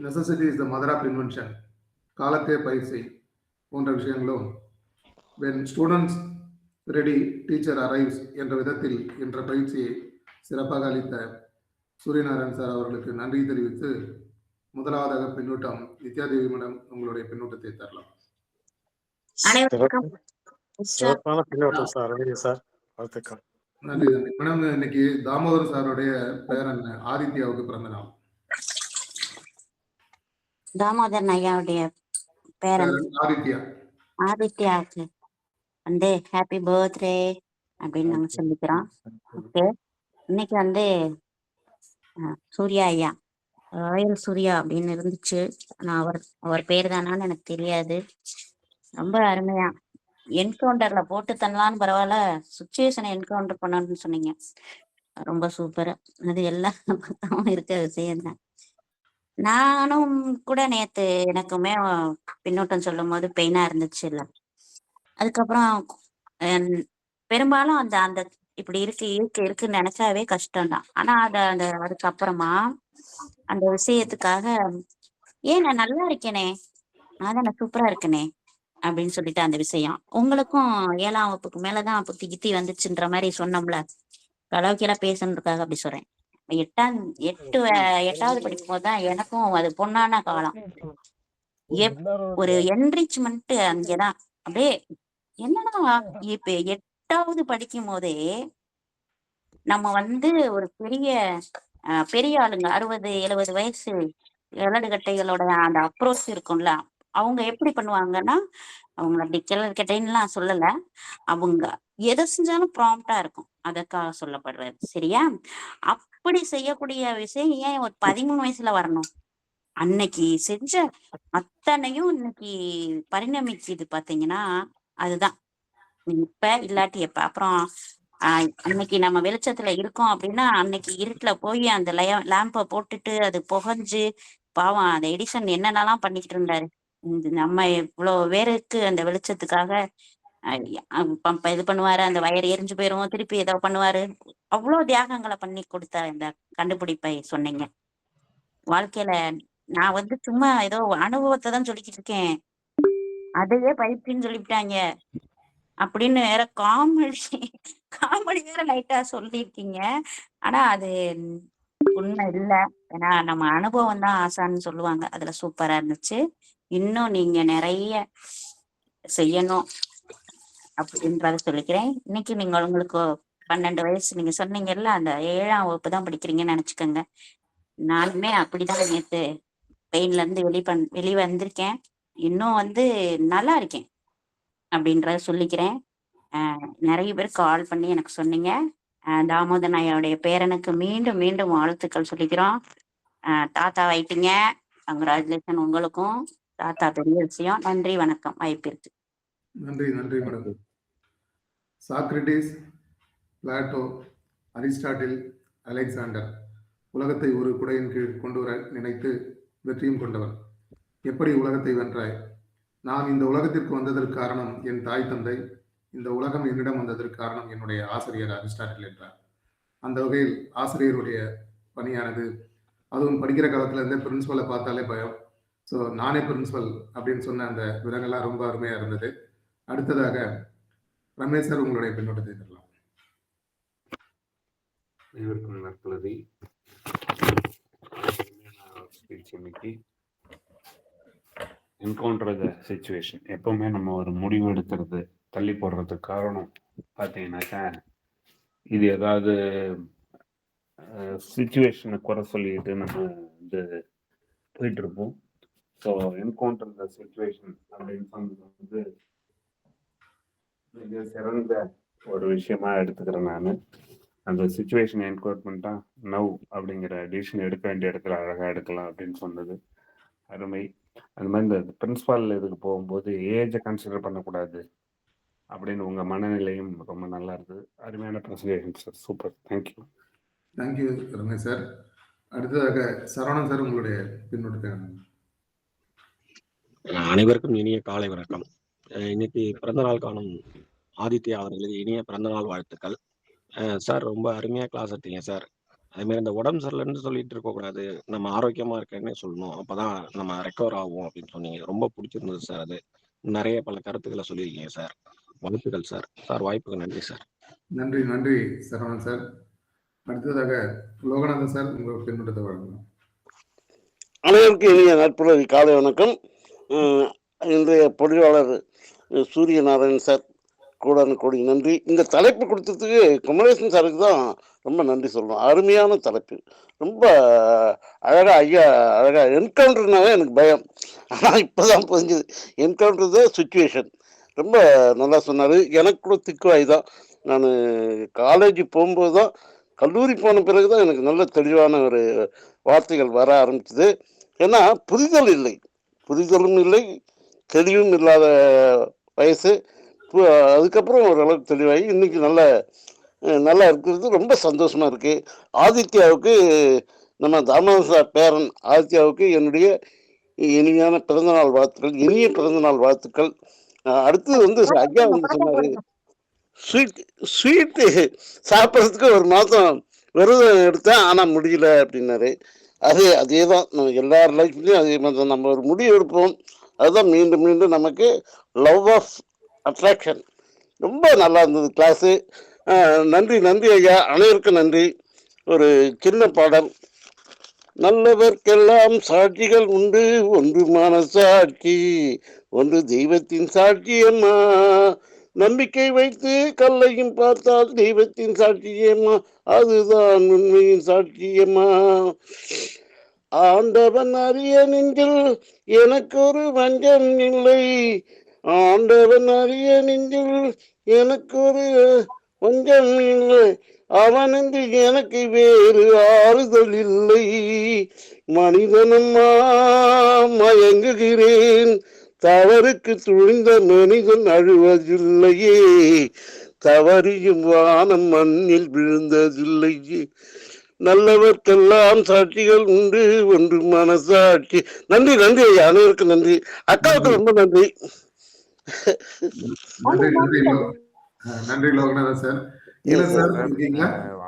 necessity is the mother of invention, காலத்தே பயிற்சி போன்ற விஷயங்களும், when students ready teacher arrives என்ற விதத்தில் என்ற பயிற்சியை சிறப்பாக அளித்த சூரியநாராயணன் சார் அவர்களுக்கு நன்றி தெரிவித்து முதலாவதாக பின்னூட்டம் வித்யாதேவி மேடம் உங்களுடைய பின்னூட்டத்தை தரலாம். சிறப்பான பின்னூட்டம் சார். சார் வாழ்த்துக்கள். நன்றி மேடம். இன்னைக்கு தாமோதர் சாருடைய பேரன் ஆதித்யாவுக்கு பிறந்த நாள். தாமோதரன் ஐயாவுடைய பேரன் ஆதித்யாவுக்கு வந்து ஹாப்பி பர்த்டே அப்படின்னு நாங்க சொல்லிக்கிறோம். ஓகே, இன்னைக்கு வந்து சூர்யா ஐயா, ராயல் சூர்யா அப்படின்னு இருந்துச்சு. நான் அவர் பேர் தானான்னு எனக்கு தெரியாது. ரொம்ப அருமையா என்கவுண்டர்ல போட்டு தரலான்னு பரவாயில்ல, சுச்சுவேஷனை என்கவுண்டர் பண்ணணும்னு சொன்னீங்க. ரொம்ப சூப்பர். அது எல்லாம் இருக்க விஷயம் தான். நானும் கூட நேத்து எனக்குமே பின்னூட்டம் சொல்லும் போது பெயினா இருந்துச்சு இல்ல. அதுக்கப்புறம் பெரும்பாலும் அந்த அந்த இப்படி இருக்குன்னு நினைச்சாவே கஷ்டம்தான். ஆனா அதுக்கப்புறமா அந்த விஷயத்துக்காக ஏன் நான் நல்லா இருக்கேனே, நான் தான் சூப்பரா இருக்கேனே அப்படின்னு சொல்லிட்டு அந்த விஷயம் உங்களுக்கும் 7ஆம் வகுப்புக்கு மேலதான் புத்தி கித்தி வந்துச்சுன்ற மாதிரி சொன்னோம்ல, அளவுக்கெல்லாம் பேசணுன்றதுக்காக அப்படி சொல்றேன். 8வது படிக்கும் போதுதான் எனக்கும் அது பொண்ணான காலம். ஒரு என்ரிச்மெண்ட் அங்கேதான். அப்படியே என்னன்னா இப்ப 8வது படிக்கும் போதே நம்ம வந்து ஒரு பெரிய ஆளுங்க 60-70 வயசு இளடுகட்டைகளோட அந்த அப்ரோச் இருக்கும்ல, அவங்க எப்படி பண்ணுவாங்கன்னா, அவங்க அப்படி கிளர்கட்டைன்னுலாம் சொல்லல, அவங்க எதை செஞ்சாலும் ப்ராம்ப்டா இருக்கும், அதற்காக சொல்லப்படுறது. சரியா? அப்படி செய்யக்கூடிய விஷயம் ஏன் ஒரு 13 வயசுல வரணும்? அன்னைக்கு செஞ்ச அத்தனையும் இன்னைக்கு பரிணமிக்குது பாத்தீங்கன்னா, அதுதான் இப்ப இல்லாட்டி எப்ப. அப்புறம் அன்னைக்கு நம்ம வெளிச்சத்துல இருக்கோம் அப்படின்னா, அன்னைக்கு இருட்டுல போய் அந்த லேம்ப போட்டுட்டு அது புகஞ்சு பாவம் அந்த எடிசன் என்னென்னலாம் பண்ணிக்கிட்டு இருந்தாரு. நம்ம இவ்வளவு பேருக்கு அந்த வெளிச்சத்துக்காக இது பண்ணுவாரு, அந்த வயர் எரிஞ்சு போயிரும், திருப்பி ஏதோ பண்ணுவாரு. அவ்வளவு தியாகங்களை பண்ணி கொடுத்த இந்த கண்டுபிடிப்பை சொன்னீங்க. வாழ்க்கையில நான் வந்து சும்மா ஏதோ அனுபவத்தை தான் சொல்லிக்கிட்டு இருக்கேன், அதையே பயிற்சின்னு சொல்லிவிட்டாங்க அப்படின்னு வேற காமெடி வேற லைட்டா சொல்லியிருக்கீங்க. ஆனா அது உண்மை இல்லை. ஏன்னா நம்ம அனுபவம் தான் ஆசான்னு சொல்லுவாங்க. அதுல சூப்பரா இருந்துச்சு. இன்னும் நீங்க நிறைய செய்யணும் அப்படின்றத சொல்லிக்கிறேன். இன்னைக்கு நீங்கள் உங்களுக்கு 12 வயசு நீங்க சொன்னீங்கல்ல, அந்த 7ஆம் வகுப்பு தான் படிக்கிறீங்கன்னு நினைச்சுக்கோங்க. நானுமே அப்படிதான் நேத்து பெயின்ல இருந்து வெளி வந்திருக்கேன். இன்னும் நல்லா இருக்கேன் அப்படின்றத சொல்லிக்கிறேன். நிறைய பேர் கால் பண்ணி எனக்கு சொன்னீங்க. தாமோதரன் ஐயாவுடைய பேரனுக்கு மீண்டும் மீண்டும் வாழ்த்துக்கள் சொல்லிக்கிறோம். தாத்தா ஆயிட்டீங்க. கங்க்ராச்சுலேஷன் உங்களுக்கும். தாத்தா பெரிய விஷயம். நன்றி, வணக்கம். வாய்ப்பிற்கு நன்றி நன்றி madam. Socrates, Plato, Aristotle, Alexander உலகத்தை ஒரு குடையின் கீழ் கொண்டு வர நினைத்து வெற்றியும் கொண்டவர். எப்படி உலகத்தை வென்றாய்? நான் இந்த உலகத்திற்கு வந்ததற்கு காரணம் என் தாய் தந்தை, இந்த உலகம் என்னிடம் வந்ததற்கு காரணம் என்னுடைய ஆசிரியர் அரிஸ்டாட்டில் என்றார். அந்த வகையில் ஆசிரியருடைய பணியானது, அதுவும் படிக்கிற காலத்துல இருந்தே பிரின்சிபலை பார்த்தாலே பயம். ஸோ நானே பிரின்சிபல் அப்படின்னு சொன்ன அந்த விதங்கள்லாம் ரொம்ப அருமையா இருந்தது. அடுத்ததாக ரமேஷ் சார், உங்களுடைய பின்னோட்டத்தை தரலாம். அனைவருக்கும் நற்பொழுது. இன்னைக்கு என்கவுண்டர் த சிச்சுவேஷன். எப்பவுமே நம்ம ஒரு முடிவு எடுக்கிறது தள்ளி போடுறதுக்கு காரணம் பார்த்தீங்கன்னாக்கா, இது ஏதாவது சுச்சுவேஷனை குறை சொல்லிட்டு நம்ம போயிட்டு இருப்போம். ஸோ என்கவுண்டர் த சிச்சுவேஷன் அப்படின்னு சொன்னது மிக சிறந்த ஒரு விஷயமா எடுத்துக்கிறேன் நான். அந்த சுச்சுவேஷன் என்கவுண்டர் பண்ணிட்டா நவ் அப்படிங்கிற டிசிஷன் எடுக்க வேண்டிய இடத்துல அழகாக எடுக்கலாம் அப்படின்னு சொன்னது அருமை. அந்த மாதிரி இந்த பிரின்சிபால் இதுக்கு போகும்போது ஏஜை கன்சிடர் பண்ணக்கூடாது அப்படின்னு உங்கள் மனநிலையும் ரொம்ப நல்லா இருக்குது. அருமையான presentation sir. Super. Thank you. Thank you Ramesh sir. அடுத்ததாக சரவணன் சார், உங்களுடைய பின்னோட்டத்தை. அனைவருக்கும் இனிய காலை வணக்கம். இன்னைக்கு பிறந்தநாள் காணும் ஆதித்யா அவர்களுக்கு இனிய பிறந்தநாள் வாழ்த்துக்கள். சார் ரொம்ப அருமையாக கிளாஸ் எடுத்தீங்க சார். அதேமாதிரி இந்த உடம்பு சரியில்லைன்னு சொல்லிட்டு இருக்கக்கூடாது, நம்ம ஆரோக்கியமாக இருக்கேன்னு சொல்லணும். அப்போ தான் நம்ம ரெக்கவர் ஆகும் அப்படின்னு சொன்னீங்க. ரொம்ப பிடிச்சிருந்தது சார். அது நிறைய பல கருத்துக்களை சொல்லியிருக்கீங்க சார். வாழ்த்துக்கள் சார். சார் வாய்ப்புக்கு நன்றி சார். நன்றி நன்றி சரவணன் சார். அடுத்ததாக லோகநாதன் சார், உங்கள் பின்னோட்டத்தை வழங்கலாம். அனைவருக்கும் இனிய நட்புறவு காலை வணக்கம். இன்றைய பொழிவாளர் சூரியநாராயணன் சார் கோடி நன்றி. இந்த தலைப்பு கொடுத்ததுக்கு குமரேசன் சாருக்கு தான் ரொம்ப நன்றி சொல்லணும். அருமையான தலைப்பு, ரொம்ப அழகா ஐயா அழகா. என்கவுண்டர்னாவே எனக்கு பயம், ஆனால் இப்போதான் புரிஞ்சுது. என்கவுண்டர் தான் சுச்சுவேஷன். ரொம்ப நல்லா சொன்னார். எனக்கு கூட திக்குவாய் தான். நான் காலேஜ் போகும்போது தான், கல்லூரி போன பிறகு தான் எனக்கு நல்ல தெளிவான ஒரு வார்த்தைகள் வர ஆரம்பிச்சுது. ஏன்னா புரிதலும் இல்லை, தெளிவும் இல்லாத வயசு. அதுக்கப்புறம் ஓரளவுக்கு தெளிவாகி இன்னைக்கு நல்லா இருக்கிறது ரொம்ப சந்தோஷமா இருக்கு. ஆதித்யாவுக்கு, நம்ம தாமோதர பேரன் ஆதித்யாவுக்கு என்னுடைய இனிய பிறந்தநாள் வாழ்த்துக்கள். அடுத்தது ஐயா சொன்னாரு, ஸ்வீட்டு சாப்பிட்றதுக்கு ஒரு மாதம் விரதம் எடுத்தேன், ஆனால் முடியல அப்படின்னாரு. அதே தான் நம்ம எல்லார் லைஃப்லையும் அதே மாதிரி தான். நம்ம ஒரு முடிவு எடுப்போம், அதுதான் மீண்டும் மீண்டும் நமக்கு லவ் ஆஃப் அட்ராக்ஷன். ரொம்ப நல்லா இருந்தது கிளாஸு. நன்றி ஐயா, அனைவருக்கும் நன்றி. ஒரு சின்ன பாடல். நல்லவர்க்கெல்லாம் சாட்சிகள் உண்டு, ஒன்று மனசாட்சி, ஒன்று தெய்வத்தின் சாட்சியம்மா. நம்பிக்கை வைத்து கல்லையும் பார்த்தால் தெய்வத்தின் சாட்சியம்மா, அதுதான் உண்மையின் சாட்சியம்மா. ஆண்டவன் அறிய நெஞ்சில் எனக்கு ஒரு வஞ்சம் இல்லை, ஆண்டவன் அறிய நெஞ்சில் எனக்கு ஒரு வஞ்சம் இல்லை, அவனென்று எனக்கு வேறு ஆறுதல் இல்லை. மனிதனம்மா மயங்குகிறேன், தவறுக்கு துணிந்த மனிதன் அழுவதில்லையே, தவறியும் வானம் மண்ணில் விழுந்ததில்லையே. நல்லவர்க்கெல்லாம் சாட்சிகள் உண்டு, ஒன்று மனசாட்சி. நன்றி ஐயா, அனைவருக்கும் நன்றி. அக்காவுக்கு ரொம்ப நன்றி. நன்றி லோகநாதன் சார்.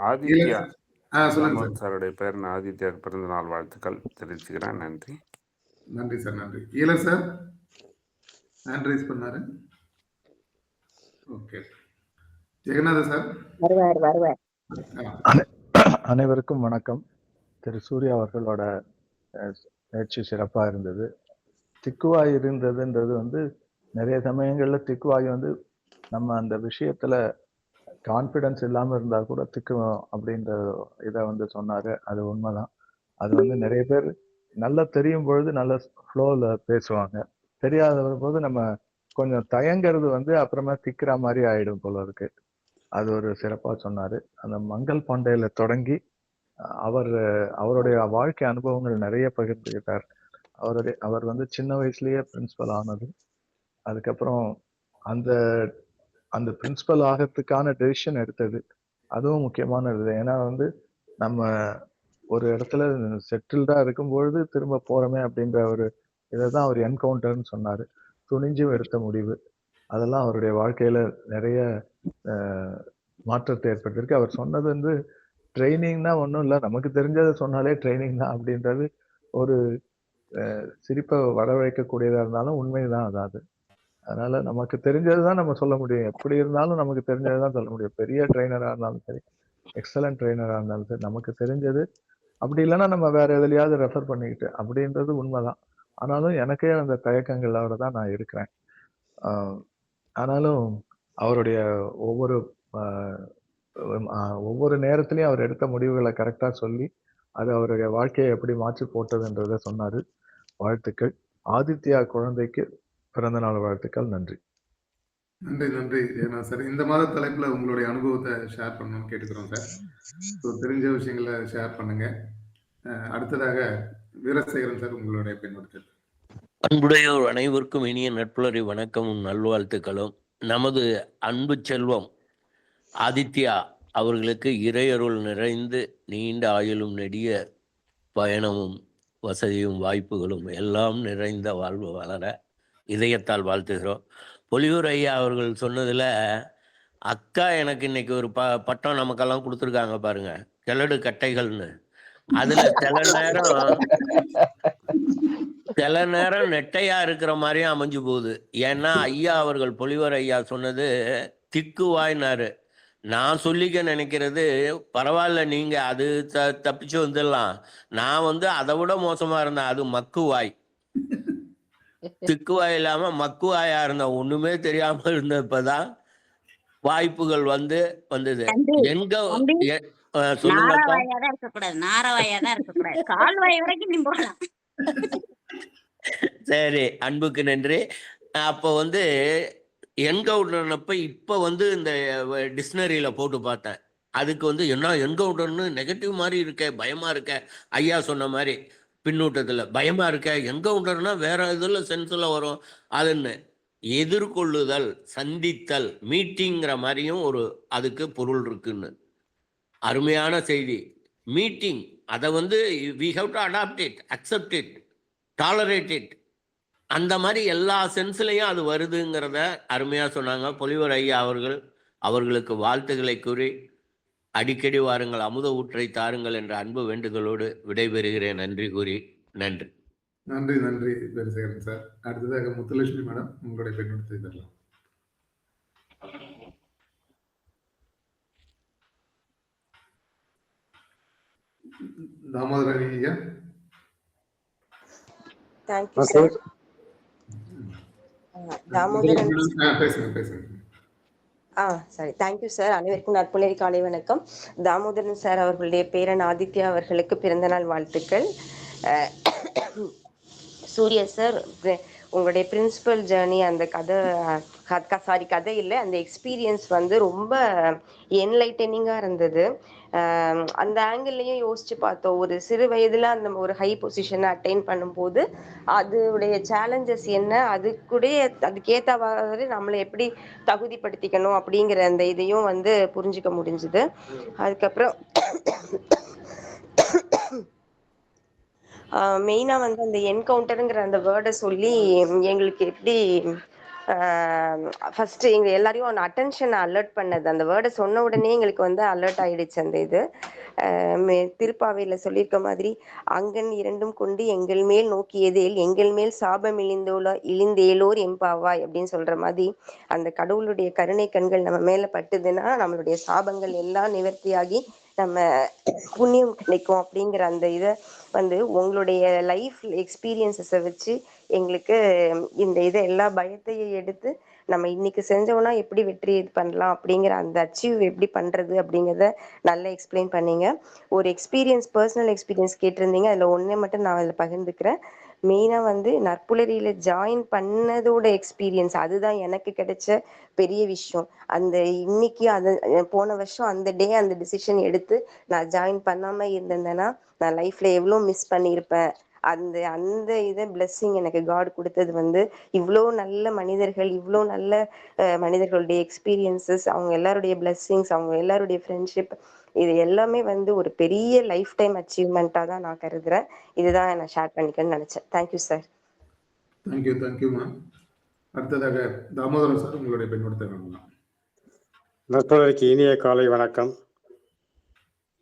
ஆதித்யா சாருடைய பேர் ஆதித்யா பிறந்த நாள் வாழ்த்துக்கள் தெரிவிச்சுக்கிறேன். நன்றி சார். நன்றி ஈலர் சார். ஹேண்ட் ரைஸ் பண்ணாரு. ஓகே, ஜெகநாதன் சார் வருவார். அனைவருக்கும் வணக்கம். திரு சூர்யா அவர்களோட பேச்சு சிறப்பாக இருந்தது. திக்குவாய் இருந்ததுன்றது நிறைய சமயங்கள்ல திக்குவாய் வந்து நம்ம அந்த விஷயத்துல கான்ஃபிடன்ஸ் இல்லாம இருந்தா கூட திக்குவோம் அப்படின்ற இதை வந்து சொன்னாரு. அது உண்மைதான். அது வந்து நிறைய பேர் நல்லா தெரியும் பொழுது நல்ல ஃப்ளோல பேசுவாங்க. தெரியாத போது நம்ம கொஞ்சம் தயங்கிறது வந்து அப்புறமா திக்கிற மாதிரி ஆயிடும் போல இருக்கு. அது ஒரு சிறப்பா சொன்னாரு. அந்த மங்கள் பாண்டேல தொடங்கி அவருடைய வாழ்க்கை அனுபவங்கள் நிறைய பகிர்ந்துகிட்டார். அவர் வந்து சின்ன வயசுலயே பிரின்சிபல் ஆனது, அதுக்கப்புறம் அந்த அந்த பிரின்சிபல் ஆகிறதுக்கான டெசிஷன் எடுத்தது, அதுவும் முக்கியமானது. ஏன்னா வந்து நம்ம ஒரு இடத்துல செட்டில்டா இருக்கும்பொழுது திரும்ப போறோமே அப்படின்ற ஒரு இதைதான் அவர் என்கவுண்டர்னு சொன்னாரு. துணிஞ்சும் எடுத்த முடிவு. அதெல்லாம் அவருடைய வாழ்க்கையில நிறைய மாற்றத்தை ஏற்படுத்திருக்கு. அவர் சொன்னது வந்து ட்ரைனிங்னா ஒன்றும் இல்லை, நமக்கு தெரிஞ்சதை சொன்னாலே ட்ரைனிங் தான் அப்படின்றது ஒரு சிரிப்பை வரவழைக்கக்கூடியதா இருந்தாலும் உண்மைதான் அதாவது. அதனால நமக்கு தெரிஞ்சதுதான் நம்ம சொல்ல முடியும். எப்படி இருந்தாலும் நமக்கு தெரிஞ்சதுதான் சொல்ல முடியும். பெரிய ட்ரெயினரா இருந்தாலும் சரி, எக்ஸலன்ட் ட்ரெயினரா இருந்தாலும் சரி, நமக்கு தெரிஞ்சது. அப்படி இல்லைன்னா நம்ம வேற எதுலையாவது ரெஃபர் பண்ணிக்கிட்டு அப்படின்றது உண்மைதான். ஆனாலும் எனக்கே அந்த தயக்கங்களோட தான் நான் இருக்கிறேன். ஆனாலும் அவருடைய ஒவ்வொரு நேரத்திலையும் அவர் எடுத்த முடிவுகளை கரெக்டா சொல்லி அது அவருடைய வாழ்க்கையை எப்படி மாற்றி போட்டதுன்றதை சொன்னாரு. வாழ்த்துக்கள். ஆதித்யா குழந்தைக்கு பிறந்த நாள் வாழ்த்துக்கள். நன்றி. நன்றி நன்றி ஏன்னா சார். இந்த மாத தலைப்புல உங்களுடைய அனுபவத்தை ஷேர் பண்ணணும்னு கேட்டுக்கிறோம் சார். ஸோ தெரிஞ்ச விஷயங்களை ஷேர் பண்ணுங்க. அடுத்ததாக வீரசேகரன் சார், உங்களுடைய பின்னோட்டத்தில். அன்புடையோர் அனைவருக்கும் இனிய நட்புலரி வணக்கமும் நல்வாழ்த்துக்களும். நமது அன்பு செல்வம் ஆதித்யா அவர்களுக்கு இறையருள் நிறைந்து நீண்ட ஆயுளும் நெடிய பயணமும் வசதியும் வாய்ப்புகளும் எல்லாம் நிறைந்த வாழ்வு வளர இதயத்தால் வாழ்த்துகிறோம். பொலியூர் ஐயா அவர்கள் சொன்னதில் அக்கா எனக்கு இன்னைக்கு ஒரு பட்டம் நமக்கெல்லாம் கொடுத்துருக்காங்க பாருங்க, கிழடு கட்டைகள்னு. அதில் சில நேரம் நெட்டையா இருக்கிற மாதிரியும் அமைஞ்சு போகுது. ஏன்னா ஐயா அவர்கள் பொலிவர் ஐயா சொன்னது திக்குவாய்னாரு. நான் சொல்லிக்க நினைக்கிறது பரவாயில்ல, நீங்க அது தப்பிச்சு வந்துடலாம். நான் வந்து அதை விட மோசமா இருந்தேன், அது மக்குவாய். திக்குவாய் இல்லாம மக்குவாயா இருந்த, ஒண்ணுமே தெரியாம இருந்தப்பதான் வாய்ப்புகள் வந்தது. எங்க சொல்லுங்க. நாரவாயாதான் இருக்கக்கூடாது, நாரவாயாதான் இருக்கக்கூடாது, கால்வாய் வரைக்கும் நீ போகலாம். சரி, அன்புக்கு நன்றி. அப்போ வந்து என்கவுண்டர்னப்ப இப்போ வந்து இந்த டிக்ஷனரியில போட்டு பார்த்தேன். அதுக்கு வந்து என்ன என்கவுண்டர்னு நெகட்டிவ் மாதிரி இருக்க, பயமா இருக்க. ஐயா சொன்ன மாதிரி பின்னூட்டத்தில் பயமா இருக்க, என்கவுண்டர்னா வேற இதுல சென்ஸ்ல வரும். அதுன்னு எதிர்கொள்ளுதல், சந்தித்தல், மீட்டிங்கிற மாதிரியும் ஒரு அதுக்கு பொருள் இருக்குன்னு. அருமையான செய்தி. மீட்டிங், அதை வந்து we have to adopt it, accept it, tolerate it. அந்த மாதிரி எல்லா சென்ஸ்லையும் அது வருதுங்கிறத அருமையாக சொன்னாங்க பொலிவர் ஐயா அவர்களுக்கு வாழ்த்துக்களை கூறி, அடிக்கடி வாருங்கள், அமுத ஊற்றை தாருங்கள் என்ற அன்பு வேண்டுதலோடு விடைபெறுகிறேன். நன்றி கூறி நன்றி. நன்றி நன்றி வீரசேகரன் சார். அடுத்ததாக முத்துலட்சுமி மேடம், உங்களுடைய பின்னோட்டத்தை தரலாம். தாமோதரன் ஐயா. Thank you sir. தாமோதரன் பேசுங்க. சரி, தேங்க்யூ சார். அனைவருக்கும் நட்புணரி காலை வணக்கம். தாமோதரன் சார் அவர்களுடைய பேரன் ஆதித்யா அவர்களுக்கு பிறந்தநாள் வாழ்த்துக்கள். சூர்யா சார், உங்களுடைய பிரின்சிபல் ஜேர்னி, அந்த கதை இல்லை, அந்த எக்ஸ்பீரியன்ஸ் வந்து ரொம்ப என்லைட்டனிங்காக இருந்தது. அந்த ஆங்கிள்லையும் யோசிச்சு பார்த்தோம். ஒரு சிறு வயதில் அந்த ஒரு ஹை பொசிஷனை அட்டைன் பண்ணும்போது அதோடைய சேலஞ்சஸ் என்ன, அதுக்கேற்றவாறு நம்மளை எப்படி தகுதிப்படுத்திக்கணும் அப்படிங்கிற அந்த இதையும் வந்து புரிஞ்சுக்க முடிஞ்சுது. அதுக்கப்புறம் மெயினாக வந்து அந்த என்கவுண்டருங்கிற அந்த வேர்டை சொல்லி எங்களுக்கு எப்படி ஃபர்ஸ்ட் எங்க எல்லாரையும் அந்த அட்டென்ஷனை அலர்ட் பண்ணது. அந்த வேர்டை சொன்ன உடனே எங்களுக்கு வந்து அலர்ட் ஆயிடுச்சு அந்த இது. திருப்பாவையில சொல்லியிருக்க மாதிரி, அங்கன் இரண்டும் கொண்டு எங்கள் மேல் நோக்கியதேல் எங்கள் மேல் சாபம் இழிந்தேலோர் எம்பாவாய் அப்படின்னு சொல்ற மாதிரி, அந்த கடவுளுடைய கருணை கண்கள் நம்ம மேல பட்டுதுன்னா நம்மளுடைய சாபங்கள் எல்லாம் நிவர்த்தியாகி நம்ம புண்ணியம் கிடைக்கும் அப்படிங்கிற அந்த இதை வந்து உங்களுடைய லைஃப் எக்ஸ்பீரியன்ஸஸை வச்சு எங்களுக்கு இந்த இதை எல்லா பயத்தையும் எடுத்து நம்ம இன்னைக்கு செஞ்சோம்னா எப்படி வெற்றி இது பண்ணலாம் அப்படிங்கிற அந்த அச்சீவ் எப்படி பண்ணுறது அப்படிங்கிறத நல்லா எக்ஸ்பிளைன் பண்ணீங்க. ஒரு எக்ஸ்பீரியன்ஸ், பர்சனல் எக்ஸ்பீரியன்ஸ் கேட்டிருந்தீங்க. அதில் ஒன்றே மட்டும் நான் அதில் பகிர்ந்துக்கிறேன். மெயினாக வந்து நற்புலரியில் ஜாயின் பண்ணதோட எக்ஸ்பீரியன்ஸ் அதுதான் எனக்கு கிடைச்ச பெரிய விஷயம். அந்த இன்னைக்கு அது போன வருஷம் அந்த டே அந்த டிசிஷன் எடுத்து நான் ஜாயின் பண்ணாமல் இருந்திருந்தேன்னா நான் லைஃப்பில் எவ்வளோ மிஸ் பண்ணியிருப்பேன். அந்த அந்த இதை பிளெஸ்ஸிங் எனக்கு காட் கொடுத்தது வந்து இவ்வளோ நல்ல மனிதர்கள், இவ்வளோ நல்ல மனிதர்களுடைய எக்ஸ்பீரியன்சஸ், அவங்க எல்லாருடைய பிளெஸ்ஸிங்ஸ், அவங்க எல்லாருடைய ஃப்ரெண்ட்ஷிப், இது எல்லாமே வந்து ஒரு பெரிய லைஃப் டைம் அச்சீவ்மெண்ட்டாக தான் நான் கருதுகிறேன். இதுதான் நான் ஷேர் பண்ணிக்கணும்னு நினச்சேன். Thank you sir. தேங்க்யூம்மா. அடுத்ததாக தாமோதரன் சார், உங்களுடைய பின்னோட்டத்தை வாங்கலாம். நற்புலருக்கு இனிய காலை வணக்கம்.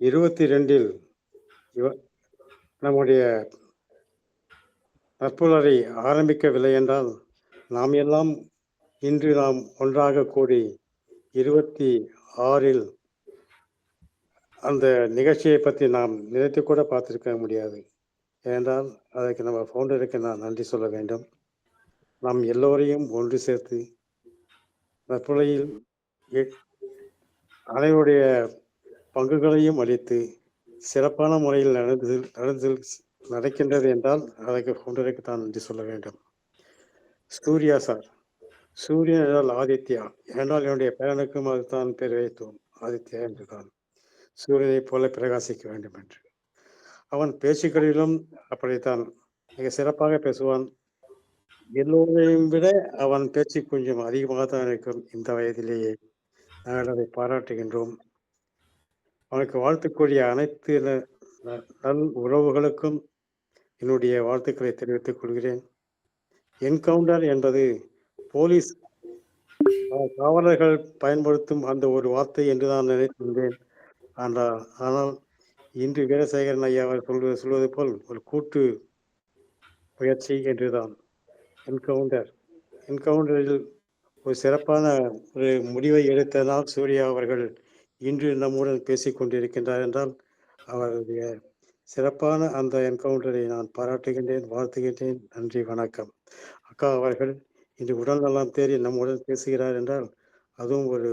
22 நம்முடைய நற்புலரை ஆரம்பிக்கவில்லை என்றால் நாம் எல்லாம் இன்று நாம் ஒன்றாக கூடி 26 அந்த நிகழ்ச்சியை பற்றி நாம் நினைத்து கூட பார்த்துருக்க முடியாது. ஏனென்றால் அதற்கு நம்ம ஃபவுண்டருக்கு நான் நன்றி சொல்ல வேண்டும். நாம் எல்லோரையும் ஒன்று சேர்த்து நற்புலையில் அனைவருடைய பங்குகளையும் அளித்து சிறப்பான முறையில் நடக்கின்றது என்றால் அதற்கு ஃபவுண்டருக்கு தான் நன்றி சொல்ல வேண்டும். சூர்யா சார், சூரியன் என்றால் ஆதித்யா, ஏனென்றால் என்னுடைய பேரனுக்கும் அதுதான் பேர் வைத்தோம், ஆதித்யா என்று தான். சூரியனை போல பிரகாசிக்க வேண்டும் என்று. அவன் பேச்சுக்களிலும் அப்படித்தான் மிக சிறப்பாக பேசுவான். எல்லோரையும் விட அவன் பேச்சு கொஞ்சம் அதிகமாக தான் இருக்கும் இந்த வயதிலேயே. நாங்கள் அதை பாராட்டுகின்றோம். அவனுக்கு வாழ்த்துக்கூடிய அனைத்து நல் உறவுகளுக்கும் என்னுடைய வாழ்த்துக்களை தெரிவித்துக் கொள்கிறேன். என்கவுண்டர் என்பது போலீஸ் காவலர்கள் பயன்படுத்தும் அந்த ஒரு வார்த்தை என்று நான் நினைத்திருந்தேன். ஆனால் இன்று வீரசேகரன் ஐயா அவர் சொல்வது போல் ஒரு கூட்டு முயற்சி என்றுதான் என்கவுண்டரில் ஒரு சிறப்பான ஒரு முடிவை எடுத்ததால் சூர்யா அவர்கள் இன்று நம்முடன் பேசிக் கொண்டிருக்கின்றார் என்றால் அவருடைய சிறப்பான அந்த என்கவுண்டரை நான் பாராட்டுகின்றேன், வாழ்த்துகின்றேன். நன்றி, வணக்கம். அக்கா அவர்கள் இன்று உடல் நலம் தேறி நம்முடன் பேசுகிறார் என்றால் அதுவும் ஒரு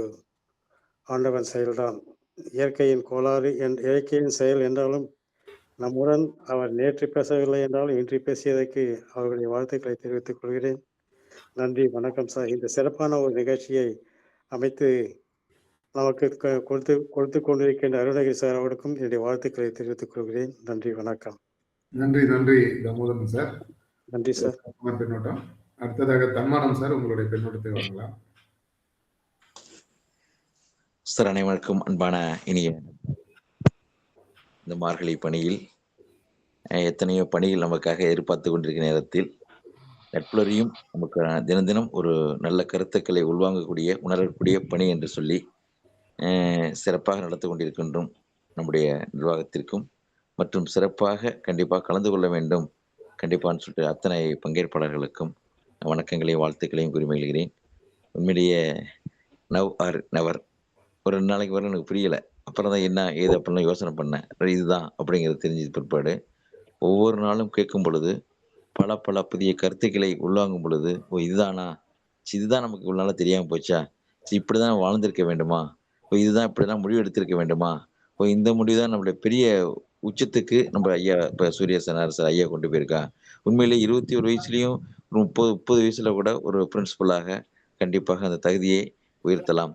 ஆண்டவன் செயல்தான். இயற்கையின் கோளாறு இயற்கையின் செயல் என்றாலும் நம்முடன் அவர் நேற்று பேசவில்லை என்றாலும் இன்று பேசியதற்கு அவர்களுடைய வாழ்த்துக்களை தெரிவித்துக் கொள்கிறேன். நன்றி, வணக்கம் சார். இந்த சிறப்பான ஒரு நிகழ்ச்சியை அமைத்து நமக்கு கொடுத்து கொண்டிருக்கின்ற அருணகிரி சார் அவருக்கும் என்னுடைய வாழ்த்துக்களை தெரிவித்துக் கொள்கிறேன். நன்றி, வணக்கம். நன்றி தாமோதரன் சார். நன்றி சார். பின்னோட்டம். அடுத்ததாக தன்மானம் சார், உங்களுடைய பின்னோட்டத்தை வாங்கலாம். சார், அனைவருக்கும் அன்பான இனிய இந்த மார்கழி பணியில் எத்தனையோ பணிகள் நமக்காக எதிர்பார்த்து கொண்டிருக்கிற நேரத்தில் நட்புலரையும் நமக்கு தினம் தினம் ஒரு நல்ல கருத்துக்களை உள்வாங்கக்கூடிய உணரக்கூடிய பணி என்று சொல்லி சிறப்பாக நடத்தி கொண்டிருக்கின்றோம். நம்முடைய நிர்வாகத்திற்கும் மற்றும் சிறப்பாக கண்டிப்பாக கலந்து கொள்ள வேண்டும் கண்டிப்பான்னு சொல்லிட்டு அத்தனை பங்கேற்பாளர்களுக்கும் வணக்கங்களையும் வாழ்த்துக்களையும் குறிமைகிறேன். உண்மையிலேயே நவ் ஆர் நெவர் ஒரு 2 நாளைக்கு வர எனக்கு புரியலை. அப்புறம் தான் என்ன ஏது அப்படின்னா யோசனை பண்ணேன். இதுதான் அப்படிங்கிறது தெரிஞ்சது பிற்பாடு ஒவ்வொரு நாளும் கேட்கும் பொழுது பல புதிய கருத்துக்களை உள்வாங்கும் பொழுது இதுதான் நமக்கு இவ்வளோ நாளாக தெரியாமல் போச்சா, இப்படி தான் வாழ்ந்திருக்க வேண்டுமா, இதுதான் இப்படிதான் முடிவு எடுத்திருக்க வேண்டுமா, இந்த முடிவு தான் நம்மளுடைய பெரிய உச்சத்துக்கு நம்ம ஐயா இப்போ சூரிய சார் ஐயா கொண்டு போயிருக்கா. உண்மையிலே 21 வயசுலையும் 30 வயசுல கூட ஒரு பிரின்சிபலாக கண்டிப்பாக அந்த தகுதியை உயர்த்தலாம்.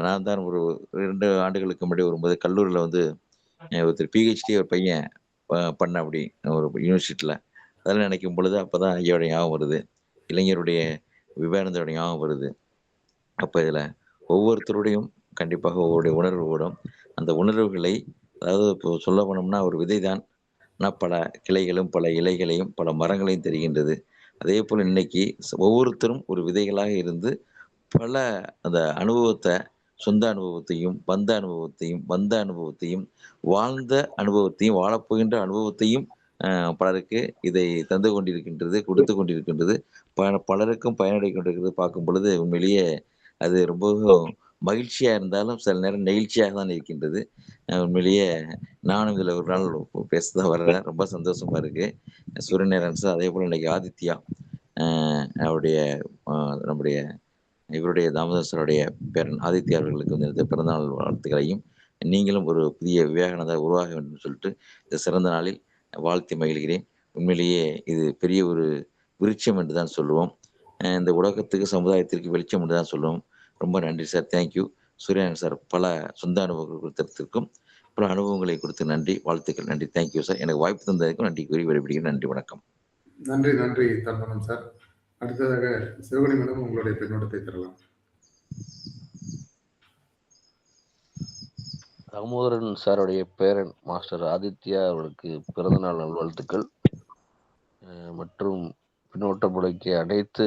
நான் தான் ஒரு 2 ஆண்டுகளுக்கு முன்னாடி வரும்போது கல்லூரியில் வந்து ஒருத்தர் பிஹெச்டி ஒரு பையன் பண்ண அப்படி ஒரு யூனிவர்சிட்டியில் அதெல்லாம் நினைக்கும் பொழுது அப்போ தான் ஐயாவுடைய ஞாபகம் வருது, இளைஞருடைய விவேகானந்தருடைய ஞாபகம் வருது. அப்போ இதில் ஒவ்வொருத்தருடையும் கண்டிப்பாக ஒவ்வொருடைய உணர்வு கூடும். அந்த உணர்வுகளை அதாவது இப்போ சொல்ல போனோம்னா ஒரு விதை தான், ஆனால் பல கிளைகளும் பல இலைகளையும் பல மரங்களையும் தெரிகின்றது. அதே போல் இன்னைக்கு ஒவ்வொருத்தரும் ஒரு விதைகளாக இருந்து பல அந்த அனுபவத்தை, சொந்த அனுபவத்தையும் பந்த அனுபவத்தையும் வந்த அனுபவத்தையும் வாழ்ந்த அனுபவத்தையும் வாழப்போகின்ற அனுபவத்தையும் பலருக்கு இதை தந்து கொண்டிருக்கின்றது, கொடுத்து கொண்டிருக்கின்றது. பலருக்கும் பயனடை கொண்டிருக்கிறது. பார்க்கும் பொழுது உண்மையிலேயே அது ரொம்பவும் மகிழ்ச்சியாக இருந்தாலும் சில நேரம் நெகிழ்ச்சியாக தான் இருக்கின்றது. உண்மையிலேயே நானும் இதில் ஒரு நாள் பேசதான் வர்றேன். ரொம்ப சந்தோஷமா இருக்கு. சூரியநாராயணன் சார், அதே போல் இன்னைக்கு ஆதித்யா அவருடைய நம்முடைய இவருடைய தாமோதரசருடைய பேரன் ஆதித்யா அவர்களுக்கு வந்து பிறந்தநாள் வாழ்த்துக்களையும், நீங்களும் ஒரு புதிய விவேகானந்தா உருவாக வேண்டும் சொல்லிட்டு இந்த சிறந்த நாளில் வாழ்த்தி மகிழ்கிறேன். உண்மையிலேயே இது பெரிய ஒரு விருட்சம் என்று தான் சொல்லுவோம். இந்த உலகத்துக்கு சமுதாயத்திற்கு வெளிச்சம் என்று தான் சொல்லுவோம். ரொம்ப நன்றி சார், தேங்க்யூ. சூரியநாராயணன் சார் பல சொந்த அனுபவங்கள் கொடுத்ததற்கும் பல அனுபவங்களை கொடுத்து நன்றி, வாழ்த்துக்கள். நன்றி, தேங்க்யூ சார். எனக்கு வாய்ப்பு தந்ததற்கும் நன்றி கூறி விடைபெறுகிறேன். நன்றி, வணக்கம். நன்றி நன்றி தர்மனம் சார். அடுத்ததாக சிவகணி மேடம் உங்களுடைய பின்னோட்டத்தை தரலாம். தாமோதரன் சாருடைய பேரன் மாஸ்டர் ஆதித்யா அவர்களுக்கு பிறந்தநாள் நல்வாழ்த்துக்கள் மற்றும் பின்னோட்டமுடைக்கு அனைத்து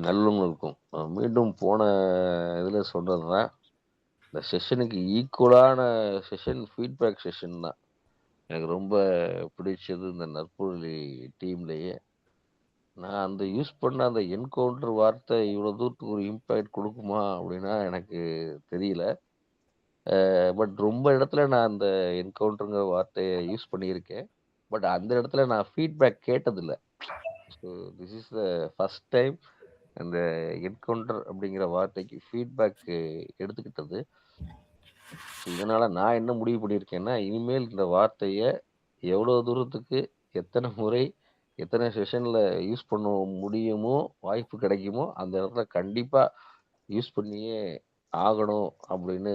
நல்லவங்களுக்கும். மீண்டும் போன இதில் சொல்கிறதுனா, இந்த செஷனுக்கு ஈக்குவலான செஷன் ஃபீட்பேக் செஷன் தான் எனக்கு ரொம்ப பிடிச்சது. இந்த நற்பொருளி டீம்லேயே நான் அந்த யூஸ் பண்ண அந்த என்கவுண்டர் வார்த்தை இவ்வளோ தூரத்துக்கு ஒரு இம்பேக்ட் கொடுக்குமா அப்படின்னா எனக்கு தெரியல. பட் ரொம்ப இடத்துல நான் அந்த என்கவுண்டருங்கிற வார்த்தையை யூஸ் பண்ணியிருக்கேன். பட் அந்த இடத்துல நான் ஃபீட்பேக் கேட்டதில்லை. So this is the first time அந்த என்கவுண்டர் அப்படிங்கிற வார்த்தைக்கு ஃபீட்பேக் எடுத்துக்கிட்டது. இதனால் நான் என்ன முடிவு பண்ணியிருக்கேன்னா, இனிமேல் இந்த வார்த்தையை எவ்வளோ தூரத்துக்கு எத்தனை முறை எத்தனை செஷனில் யூஸ் பண்ண முடியுமோ, வாய்ப்பு கிடைக்குமோ அந்த இடத்துல கண்டிப்பாக யூஸ் பண்ணியே ஆகணும் அப்படின்னு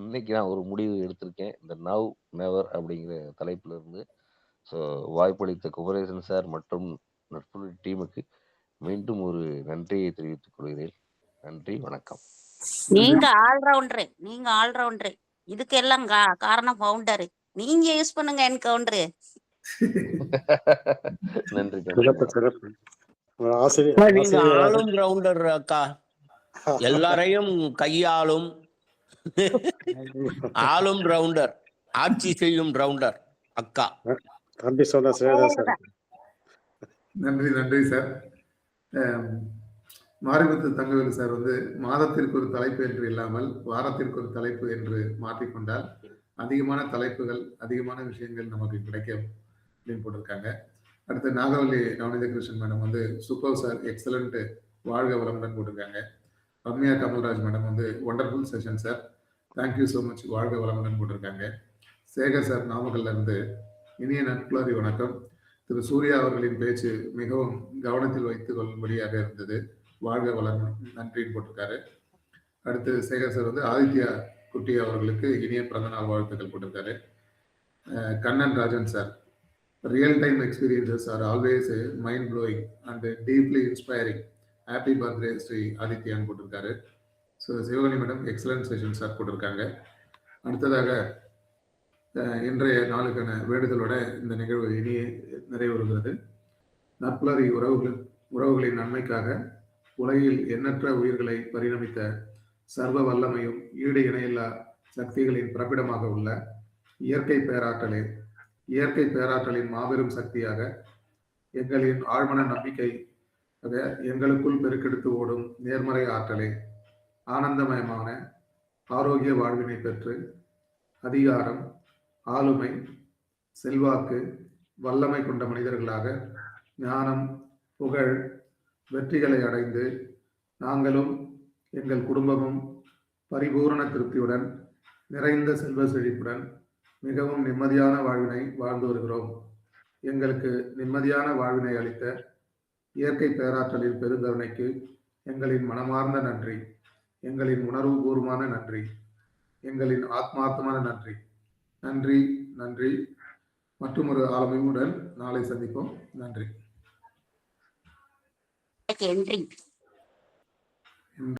இன்னைக்கு நான் ஒரு முடிவு எடுத்திருக்கேன். இந்த நவ் நெவர் அப்படிங்கிற தலைப்புல இருந்து. ஸோ வாய்ப்பளித்த குமரேசன் சார் மற்றும் நட்புறவு டீமுக்கு மீண்டும் ஒரு நன்றியை தெரிவித்துக் கொள்கிறேன். நன்றி, வணக்கம். நீங்க ஆல்ரவுண்டரு. இதுக்கெல்லாம் காரணம் ஃபவுண்டரு. நீங்க யூஸ் பண்ணுங்க என்கவுண்டரு. நன்றி. சிறப்பு. நீங்க ஆளும் ரவுண்டர் அக்கா, எல்லாரையும் கையாளும் ஆளும் ரவுண்டர், ஆட்சி செய்யும் ரவுண்டர் அக்கா. தம்பி சொன்ன சார். நன்றி நன்றி சார். மாரிமுத்து தங்கவேலு சார் வந்து மாதத்திற்கு ஒரு தலைப்பு என்று இல்லாமல் வாரத்திற்கு ஒரு தலைப்பு என்று மாற்றிக்கொண்டால் அதிகமான தலைப்புகள், அதிகமான விஷயங்கள் நமக்கு கிடைக்கும் அப்படின்னு போட்டிருக்காங்க. அடுத்து நாகவல்லி நவநீத கிருஷ்ணன் மேடம் வந்து சூப்பர் சார், எக்ஸலண்ட், வாழ்க வளமுடன் போட்டிருக்காங்க. ரம்யா கமல்ராஜ் மேடம் வந்து wonderful session sir, thank you so much, வாழ்க வளமுடன் போட்டிருக்காங்க. சேகர் சார் நாமக்கல்ல இருந்து இனிய நட்புலரி வணக்கம். திரு சூர்யா அவர்களின் பேச்சு மிகவும் கவனத்தில் வைத்துக் கொள்ளும்படியாக இருந்தது, வாழ்க வளமுடன், நன்றின்னு போட்டிருக்காரு. அடுத்து சேகர் சார் வந்து ஆதித்யா குட்டி அவர்களுக்கு இனிய பிறந்தநாள் வாழ்த்துக்கள் போட்டிருக்காரு. Kannan Rajan sir, real time experiences are always mind blowing and deeply inspiring, happy birthday Shri ஆதித்யான்னு போட்டிருக்காரு. So Sivagani madam excellent session sir போட்டிருக்காங்க. அடுத்ததாக இன்றைய நாளுக்கான வேண்டுதலோட இந்த நிகழ்வு இனியே நிறைவேறுகிறது. நட்புலரி உறவுகளின் நன்மைக்காக உலகில் எண்ணற்ற உயிர்களை பரிணமித்த சர்வ வல்லமையும் ஈடு இணையில்லா சக்திகளின் பிறப்பிடமாக உள்ள இயற்கை பேராற்றலின் மாபெரும் சக்தியாக எங்களின் ஆழ்மன நம்பிக்கை எங்களுக்குள் பெருக்கெடுத்து ஓடும் நேர்மறை ஆற்றலே, ஆனந்தமயமான ஆரோக்கிய வாழ்வினை பெற்று அதிகாரம், ஆளுமை, செல்வாக்கு, வல்லமை கொண்ட மனிதர்களாக ஞானம், புகழ், வெற்றிகளை அடைந்து நாங்களும் எங்கள் குடும்பமும் பரிபூரண திருப்தியுடன் நிறைந்த செல்வ செழிப்புடன் மிகவும் நிம்மதியான வாழ்வினை வாழ்ந்து வருகிறோம். எங்களுக்கு நிம்மதியான வாழ்வினை அளித்த இயற்கை பேராற்றலின் பெருந்தருணைக்கு எங்களின் மனமார்ந்த நன்றி, எங்களின் உணர்வுபூர்வமான நன்றி, எங்களின் ஆத்மார்த்தமான நன்றி. நன்றி நன்றி. மற்றும் ஒரு ஆளுமையுடன் நாளை சந்திப்போம். நன்றி.